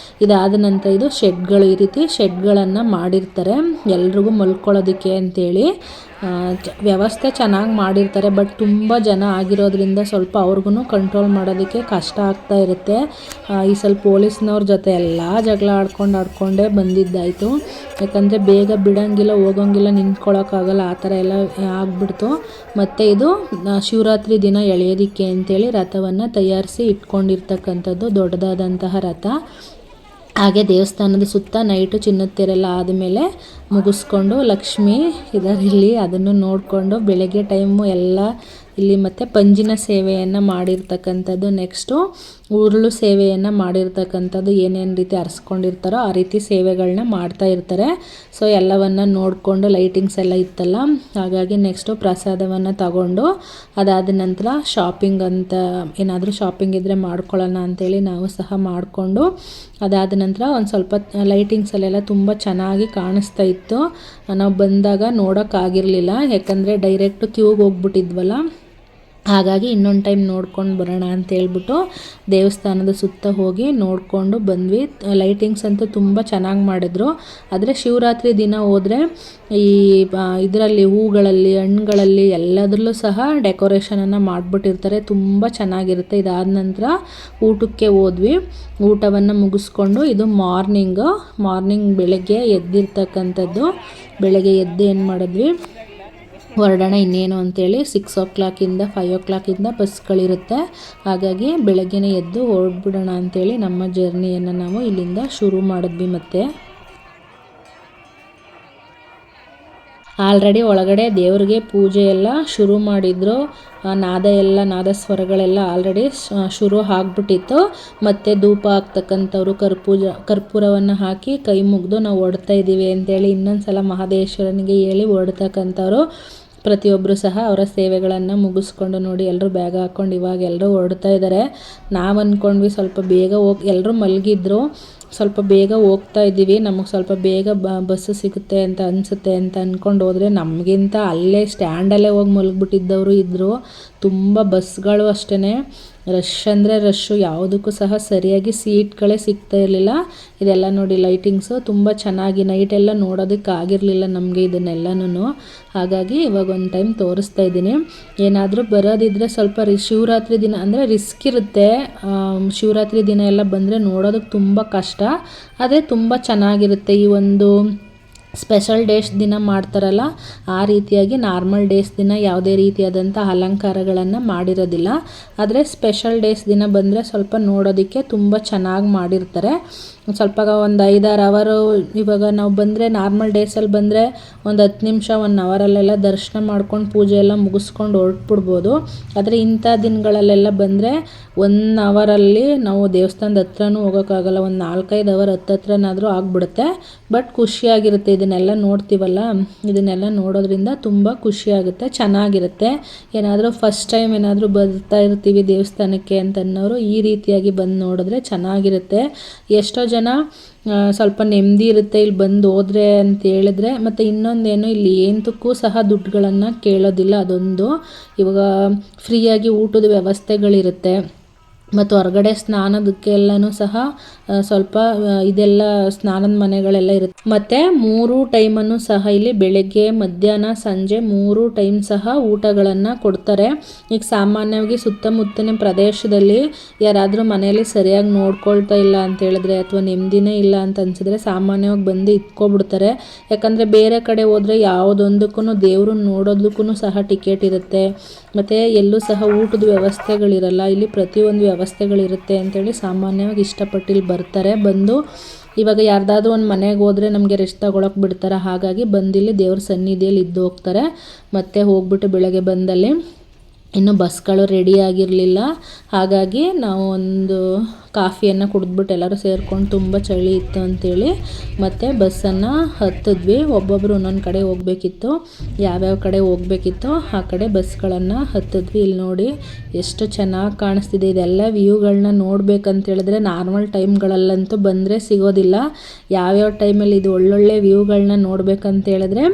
Speaker 2: ಇದಾದ ನಂತರ ಇದು ಶೆಡ್ಗಳು, ಈ ರೀತಿ ಶೆಡ್ಗಳನ್ನು ಮಾಡಿರ್ತಾರೆ ಎಲ್ರಿಗೂ ಮಲ್ಕೊಳ್ಳೋದಕ್ಕೆ ಅಂತೇಳಿ. ವ್ಯವಸ್ಥೆ ಚೆನ್ನಾಗಿ ಮಾಡಿರ್ತಾರೆ. ಬಟ್ ತುಂಬ ಜನ ಆಗಿರೋದ್ರಿಂದ ಸ್ವಲ್ಪ ಅವ್ರಿಗೂ ಕಂಟ್ರೋಲ್ ಮಾಡೋದಕ್ಕೆ ಕಷ್ಟ ಆಗ್ತಾ ಇರುತ್ತೆ. ಈ ಸ್ವಲ್ಪ ಪೊಲೀಸ್ನವ್ರ ಜೊತೆ ಎಲ್ಲ ಜಗಳ ಆಡ್ಕೊಂಡೇ ಬಂದಿದ್ದಾಯಿತು. ಯಾಕಂದರೆ ಬೇಗ ಬಿಡೋಂಗಿಲ್ಲ, ಹೋಗೋಂಗಿಲ್ಲ, ನಿಂತ್ಕೊಳ್ಳೋಕ್ಕಾಗಲ್ಲ, ಆ ಥರ ಎಲ್ಲ ಆಗಿಬಿಡ್ತು. ಮತ್ತು ಇದು ಶಿವರಾತ್ರಿ ದಿನ ಎಳೆಯೋದಕ್ಕೆ ಅಂತೇಳಿ ರಥವನ್ನು ತಯಾರಿಸಿ ಇಟ್ಕೊಂಡಿರ್ತಕ್ಕಂಥದ್ದು ದೊಡ್ಡದಾದಂತಹ ರಥ. ಹಾಗೆ ದೇವಸ್ಥಾನದ ಸುತ್ತ ನೈಟು ಚಿನ್ನದ ತೇರೆಲ್ಲ ಆದಮೇಲೆ ಮುಗಿಸ್ಕೊಂಡು ಲಕ್ಷ್ಮಿ ಇದರಲ್ಲಿ ಅದನ್ನು ನೋಡಿಕೊಂಡು ಬೆಳಗ್ಗೆ ಟೈಮು ಎಲ್ಲ ಇಲ್ಲಿ ಮತ್ತು ಪಂಜಿನ ಸೇವೆಯನ್ನು ಮಾಡಿರ್ತಕ್ಕಂಥದ್ದು. ನೆಕ್ಸ್ಟು ಉರುಳು ಸೇವೆಯನ್ನು ಮಾಡಿರ್ತಕ್ಕಂಥದ್ದು, ಏನೇನು ರೀತಿ ಅರ್ಸ್ಕೊಂಡಿರ್ತಾರೋ ಆ ರೀತಿ ಸೇವೆಗಳನ್ನ ಮಾಡ್ತಾ ಇರ್ತಾರೆ. ಸೊ ಎಲ್ಲವನ್ನು ನೋಡಿಕೊಂಡು ಲೈಟಿಂಗ್ಸ್ ಎಲ್ಲ ಇತ್ತಲ್ಲ, ಹಾಗಾಗಿ ನೆಕ್ಸ್ಟು ಪ್ರಸಾದವನ್ನು ತಗೊಂಡು ಅದಾದ ನಂತರ ಶಾಪಿಂಗ್ ಅಂತ ಏನಾದರೂ ಶಾಪಿಂಗ್ ಇದ್ದರೆ ಮಾಡ್ಕೊಳ್ಳೋಣ ಅಂಥೇಳಿ ನಾವು ಸಹ ಮಾಡಿಕೊಂಡು ಅದಾದ ನಂತರ ಒಂದು ಸ್ವಲ್ಪ ಲೈಟಿಂಗ್ಸಲ್ಲೆಲ್ಲ ತುಂಬ ಚೆನ್ನಾಗಿ ಕಾಣಿಸ್ತಾ ಇತ್ತು. ನಾವು ಬಂದಾಗ ನೋಡೋಕ್ಕಾಗಿರಲಿಲ್ಲ, ಯಾಕಂದರೆ ಡೈರೆಕ್ಟು ಕ್ಯೂಗೆ ಹೋಗ್ಬಿಟ್ಟಿದ್ವಲ್ಲ, ಹಾಗಾಗಿ ಇನ್ನೊಂದು ಟೈಮ್ ನೋಡ್ಕೊಂಡು ಬರೋಣ ಅಂತೇಳ್ಬಿಟ್ಟು ದೇವಸ್ಥಾನದ ಸುತ್ತ ಹೋಗಿ ನೋಡಿಕೊಂಡು ಬಂದ್ವಿ. ಲೈಟಿಂಗ್ಸ್ ಅಂತೂ ತುಂಬ ಚೆನ್ನಾಗಿ ಮಾಡಿದ್ರು. ಆದರೆ ಶಿವರಾತ್ರಿ ದಿನ ಹೋದರೆ ಈ ಇದರಲ್ಲಿ ಹೂಗಳಲ್ಲಿ ಹಣ್ಣುಗಳಲ್ಲಿ ಎಲ್ಲದರಲ್ಲೂ ಸಹ ಡೆಕೋರೇಷನನ್ನು ಮಾಡಿಬಿಟ್ಟಿರ್ತಾರೆ, ತುಂಬ ಚೆನ್ನಾಗಿರುತ್ತೆ. ಇದಾದ ನಂತರ ಊಟಕ್ಕೆ ಹೋದ್ವಿ. ಊಟವನ್ನು ಮುಗಿಸ್ಕೊಂಡು ಇದು ಮಾರ್ನಿಂಗ್ ಬೆಳಗ್ಗೆ ಎದ್ದಿರ್ತಕ್ಕಂಥದ್ದು. ಬೆಳಗ್ಗೆ ಎದ್ದು ಏನು ಮಾಡಿದ್ವಿ, ಹೊರಡೋಣ ಇನ್ನೇನು ಅಂತೇಳಿ 6 o'clock 5 o'clock ಬಸ್ಗಳಿರುತ್ತೆ. ಹಾಗಾಗಿ ಬೆಳಗ್ಗೆನೇ ಎದ್ದು ಹೊರಡ್ಬಿಡೋಣ ಅಂತೇಳಿ ನಮ್ಮ ಜರ್ನಿಯನ್ನು ನಾವು ಇಲ್ಲಿಂದ ಶುರು ಮಾಡಿದ್ವಿ. ಮತ್ತು ಆಲ್ರೆಡಿ ಒಳಗಡೆ ದೇವ್ರಿಗೆ ಪೂಜೆ ಎಲ್ಲ ಶುರು ಮಾಡಿದ್ರು. ನಾದ ಸ್ವರಗಳೆಲ್ಲ ಆಲ್ರೆಡಿ ಶುರು ಆಗಿಬಿಟ್ಟಿತ್ತು. ಮತ್ತು ಧೂಪ ಹಾಕ್ತಕ್ಕಂಥವ್ರು ಕರ್ಪೂರವನ್ನು ಹಾಕಿ ಕೈ ಮುಗಿದು ನಾವು ಹೊಡ್ತಾ ಇದ್ದೀವಿ ಅಂತೇಳಿ ಇನ್ನೊಂದು ಸಲ ಮಹದೇಶ್ವರನಿಗೆ ಹೇಳಿ ಹೊಡ್ತಕ್ಕಂಥವ್ರು ಪ್ರತಿಯೊಬ್ಬರು ಸಹ ಅವರ ಸೇವೆಗಳನ್ನು ಮುಗಿಸ್ಕೊಂಡು ನೋಡಿ ಎಲ್ಲರೂ ಬ್ಯಾಗ್ ಹಾಕ್ಕೊಂಡು ಇವಾಗ ಎಲ್ಲರೂ ಹೊರಡ್ತಾ ಇದ್ದಾರೆ. ನಾವು ಅಂದ್ಕೊಂಡ್ವಿ ಸ್ವಲ್ಪ ಬೇಗ ಎಲ್ಲರೂ ಮಲಗಿದ್ರು, ಸ್ವಲ್ಪ ಬೇಗ ಹೋಗ್ತಾ ಇದ್ದೀವಿ, ನಮಗೆ ಸ್ವಲ್ಪ ಬೇಗ ಬಸ್ಸು ಸಿಗುತ್ತೆ ಅಂತ ಅನಿಸುತ್ತೆ ಅಂತ ಅಂದ್ಕೊಂಡು ಹೋದರೆ ನಮಗಿಂತ ಅಲ್ಲೇ ಸ್ಟ್ಯಾಂಡಲ್ಲೇ ಹೋಗಿ ಮಲಗಿಬಿಟ್ಟಿದ್ದವರು ಇದ್ದರು. ತುಂಬ ಬಸ್ಗಳು ಅಷ್ಟೇ ರಶ್ ಅಂದರೆ ರಶ್ಶು, ಯಾವುದಕ್ಕೂ ಸಹ ಸರಿಯಾಗಿ ಸೀಟ್ಗಳೇ ಸಿಗ್ತಾ ಇರಲಿಲ್ಲ. ಇದೆಲ್ಲ ನೋಡಿ ಲೈಟಿಂಗ್ಸು ತುಂಬ ಚೆನ್ನಾಗಿ ನೈಟೆಲ್ಲ ನೋಡೋದಕ್ಕಾಗಿರಲಿಲ್ಲ ನಮಗೆ ಇದನ್ನೆಲ್ಲನೂ. ಹಾಗಾಗಿ ಇವಾಗ ಒಂದು ಟೈಮ್ ತೋರಿಸ್ತಾ ಇದ್ದೀನಿ. ಏನಾದರೂ ಬರೋದಿದ್ದರೆ ಸ್ವಲ್ಪ ಶಿವರಾತ್ರಿ ದಿನ ಅಂದರೆ ರಿಸ್ಕ್ ಇರುತ್ತೆ. ಶಿವರಾತ್ರಿ ದಿನ ಎಲ್ಲ ಬಂದರೆ ನೋಡೋದಕ್ಕೆ ತುಂಬ ಕಷ್ಟ, ಆದರೆ ತುಂಬ ಚೆನ್ನಾಗಿರುತ್ತೆ. ಈ ಒಂದು ಸ್ಪೆಷಲ್ ಡೇಸ್ ದಿನ ಮಾಡ್ತಾರಲ್ಲ ಆ ರೀತಿಯಾಗಿ ನಾರ್ಮಲ್ ಡೇಸ್ ದಿನ ಯಾವುದೇ ರೀತಿಯಾದಂಥ ಅಲಂಕಾರಗಳನ್ನು ಮಾಡಿರೋದಿಲ್ಲ. ಆದರೆ ಸ್ಪೆಷಲ್ ಡೇಸ್ ದಿನ ಬಂದರೆ ಸ್ವಲ್ಪ ನೋಡೋದಕ್ಕೆ ತುಂಬ ಚೆನ್ನಾಗಿ ಮಾಡಿರ್ತಾರೆ. ಸ್ವಲ್ಪ ಒಂದು 5-6 ಅವರು ಇವಾಗ ನಾವು ಬಂದರೆ ನಾರ್ಮಲ್ ಡೇಸಲ್ಲಿ ಬಂದರೆ ಒಂದು 10 ನಿಮಿಷ 1 ಅವರಲ್ಲೆಲ್ಲ ದರ್ಶನ ಮಾಡ್ಕೊಂಡು ಪೂಜೆ ಎಲ್ಲ ಮುಗಿಸ್ಕೊಂಡು ಹೊರಟ್ಬಿಡ್ಬೋದು. ಆದರೆ ಇಂಥ ದಿನಗಳಲ್ಲೆಲ್ಲ ಬಂದರೆ 1 ಅವರಲ್ಲಿ ನಾವು ದೇವಸ್ಥಾನದ ಹತ್ರನೂ ಹೋಗೋಕ್ಕಾಗಲ್ಲ, ಒಂದು 4-5 ಅವರ್ ಹತ್ರನಾದರೂ ಆಗಿಬಿಡುತ್ತೆ. ಬಟ್ ಖುಷಿಯಾಗಿರುತ್ತೆ ಇದನ್ನೆಲ್ಲ ನೋಡ್ತೀವಲ್ಲ, ಇದನ್ನೆಲ್ಲ ನೋಡೋದ್ರಿಂದ ತುಂಬ ಖುಷಿಯಾಗುತ್ತೆ, ಚೆನ್ನಾಗಿರುತ್ತೆ. ಏನಾದರೂ ಫಸ್ಟ್ ಟೈಮ್ ಏನಾದರೂ ಬರ್ತಾ ಇರ್ತೀವಿ ದೇವಸ್ಥಾನಕ್ಕೆ ಅಂತನ್ನೋರು ಈ ರೀತಿಯಾಗಿ ಬಂದು ನೋಡಿದ್ರೆ ಚೆನ್ನಾಗಿರುತ್ತೆ. ಎಷ್ಟೋ ಜನ ಸ್ವಲ್ಪ ನೆಮ್ಮದಿ ಇರುತ್ತೆ ಇಲ್ಲಿ ಬಂದು ಹೋದ್ರೆ ಅಂತ ಹೇಳಿದ್ರೆ. ಮತ್ತು ಇನ್ನೊಂದೇನು, ಇಲ್ಲಿ ಏನಕ್ಕೂ ಸಹ ದುಡ್ಡುಗಳನ್ನು ಕೇಳೋದಿಲ್ಲ. ಅದೊಂದು ಇವಾಗ ಫ್ರೀಯಾಗಿ ಊಟದ ವ್ಯವಸ್ಥೆಗಳಿರುತ್ತೆ. ಮತ್ತು ಹೊರಗಡೆ ಸ್ನಾನದಕ್ಕೆಲ್ಲನೂ ಸಹ ಸ್ವಲ್ಪ ಇದೆಲ್ಲ ಸ್ನಾನದ ಮನೆಗಳೆಲ್ಲ ಇರುತ್ತೆ. ಮತ್ತು 3 ಟೈಮನ್ನು ಸಹ ಇಲ್ಲಿ ಬೆಳಗ್ಗೆ ಮಧ್ಯಾಹ್ನ ಸಂಜೆ 3 ಟೈಮ್ ಸಹ ಊಟಗಳನ್ನು ಕೊಡ್ತಾರೆ. ಈಗ ಸಾಮಾನ್ಯವಾಗಿ ಸುತ್ತಮುತ್ತಲಿನ ಪ್ರದೇಶದಲ್ಲಿ ಯಾರಾದರೂ ಮನೆಯಲ್ಲಿ ಸರಿಯಾಗಿ ನೋಡ್ಕೊಳ್ತಾ ಇಲ್ಲ ಅಂತ ಹೇಳಿದ್ರೆ ಅಥವಾ ನೆಮ್ಮದಿನೇ ಇಲ್ಲ ಅಂತ ಅನಿಸಿದ್ರೆ ಸಾಮಾನ್ಯವಾಗಿ ಬಂದು ಇಟ್ಕೊಬಿಡ್ತಾರೆ. ಯಾಕಂದರೆ ಬೇರೆ ಕಡೆ ಹೋದರೆ ಯಾವುದೊಂದಕ್ಕೂ ದೇವ್ರನ್ನ ನೋಡೋದಕ್ಕೂ ಸಹ ಟಿಕೆಟ್ ಇರುತ್ತೆ. ಮತ್ತು ಎಲ್ಲೂ ಸಹ ಊಟದ ವ್ಯವಸ್ಥೆಗಳಿರಲ್ಲ. ಇಲ್ಲಿ ಪ್ರತಿಯೊಂದು ವ್ಯವಸ್ಥೆಗಳಿರುತ್ತೆ ಅಂತೇಳಿ ಸಾಮಾನ್ಯವಾಗಿ ಇಷ್ಟಪಟ್ಟು ಇಲ್ಲಿ ಬರ್ತಾರೆ. ಬಂದು ಇವಾಗ ಯಾರ್ದಾದ್ರೂ ಒಂದು ಮನೆಗೆ ಹೋದರೆ ನಮಗೆ ರೆಸ್ಟ್ ತಗೊಳಕ್ಕೆ ಬಿಡ್ತಾರೆ. ಹಾಗಾಗಿ ಬಂದಿಲ್ಲಿ ದೇವ್ರ ಸನ್ನಿಧಿಯಲ್ಲಿ ಇದ್ದು ಹೋಗ್ತಾರೆ. ಮತ್ತು ಹೋಗ್ಬಿಟ್ಟು ಬೆಳಗ್ಗೆ ಬಂದಲ್ಲಿ ಇನ್ನು ಬಸ್ಗಳು ರೆಡಿ ಆಗಿರಲಿಲ್ಲ. ಹಾಗಾಗಿ ನಾವು ಒಂದು ಕಾಫಿಯನ್ನು ಕುಡಿದ್ಬಿಟ್ಟು ಎಲ್ಲರೂ ಸೇರ್ಕೊಂಡು ತುಂಬ ಚಳಿ ಇತ್ತು ಅಂಥೇಳಿ ಮತ್ತು ಬಸ್ಸನ್ನು ಹತ್ತಿದ್ವಿ. ಒಬ್ಬೊಬ್ಬರು ಒಂದೊಂದು ಕಡೆ ಹೋಗಬೇಕಿತ್ತು, ಯಾವ್ಯಾವ ಕಡೆ ಹೋಗಬೇಕಿತ್ತು ಆ ಕಡೆ ಬಸ್ಗಳನ್ನು ಹತ್ತಿದ್ವಿ. ಇಲ್ಲಿ ನೋಡಿ ಎಷ್ಟು ಚೆನ್ನಾಗಿ ಕಾಣಿಸ್ತಿದೆ. ಇದೆಲ್ಲ ವ್ಯೂಗಳನ್ನ ನೋಡ್ಬೇಕಂತೇಳಿದ್ರೆ ನಾರ್ಮಲ್ ಟೈಮ್ಗಳಲ್ಲಂತೂ ಬಂದರೆ ಸಿಗೋದಿಲ್ಲ. ಯಾವ್ಯಾವ ಟೈಮಲ್ಲಿ ಇದು ಒಳ್ಳೊಳ್ಳೆ ವ್ಯೂಗಳನ್ನ ನೋಡ್ಬೇಕಂತೇಳಿದ್ರೆ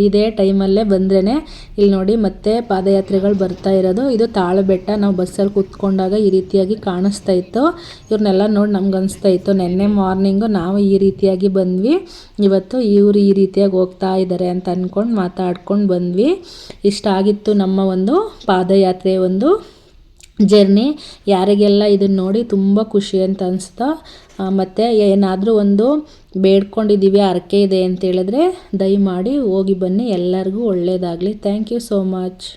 Speaker 2: ಇದೇ ಟೈಮಲ್ಲೇ ಬಂದ್ರೇ. ಇಲ್ಲಿ ನೋಡಿ ಮತ್ತೆ ಪಾದಯಾತ್ರೆಗಳು ಬರ್ತಾ ಇರೋದು. ಇದು ತಾಳಬೆಟ್ಟ. ನಾವು ಬಸ್ಸಲ್ಲಿ ಕೂತ್ಕೊಂಡಾಗ ಈ ರೀತಿಯಾಗಿ ಕಾಣಿಸ್ತಾ ಇತ್ತು. ಇವ್ರನ್ನೆಲ್ಲ ನೋಡಿ ನಮ್ಗೆ ಅನಿಸ್ತಾ ಇತ್ತು ನೆನ್ನೆ ಮಾರ್ನಿಂಗು ನಾವು ಈ ರೀತಿಯಾಗಿ ಬಂದ್ವಿ, ಇವತ್ತು ಇವರು ಈ ರೀತಿಯಾಗಿ ಹೋಗ್ತಾ ಇದ್ದಾರೆ ಅಂತ ಅಂದ್ಕೊಂಡು ಮಾತಾಡ್ಕೊಂಡು ಬಂದ್ವಿ. ಇಷ್ಟ ಆಗಿತ್ತು ನಮ್ಮ ಒಂದು ಪಾದಯಾತ್ರೆ ಒಂದು ಜರ್ನಿ. ಯಾರಿಗೆಲ್ಲ ಇದನ್ನು ನೋಡಿ ತುಂಬ ಖುಷಿ ಅಂತ ಅನಿಸ್ತಾ ಮತ್ತು ಏನಾದರೂ ಒಂದು ಬೇಡ್ಕೊಂಡಿದ್ದೀವಿ ಹರಕೆ ಇದೆ ಅಂತೇಳಿದ್ರೆ ದಯಮಾಡಿ ಹೋಗಿ ಬನ್ನಿ. ಎಲ್ಲರಿಗೂ ಒಳ್ಳೆಯದಾಗಲಿ. Thank you so much.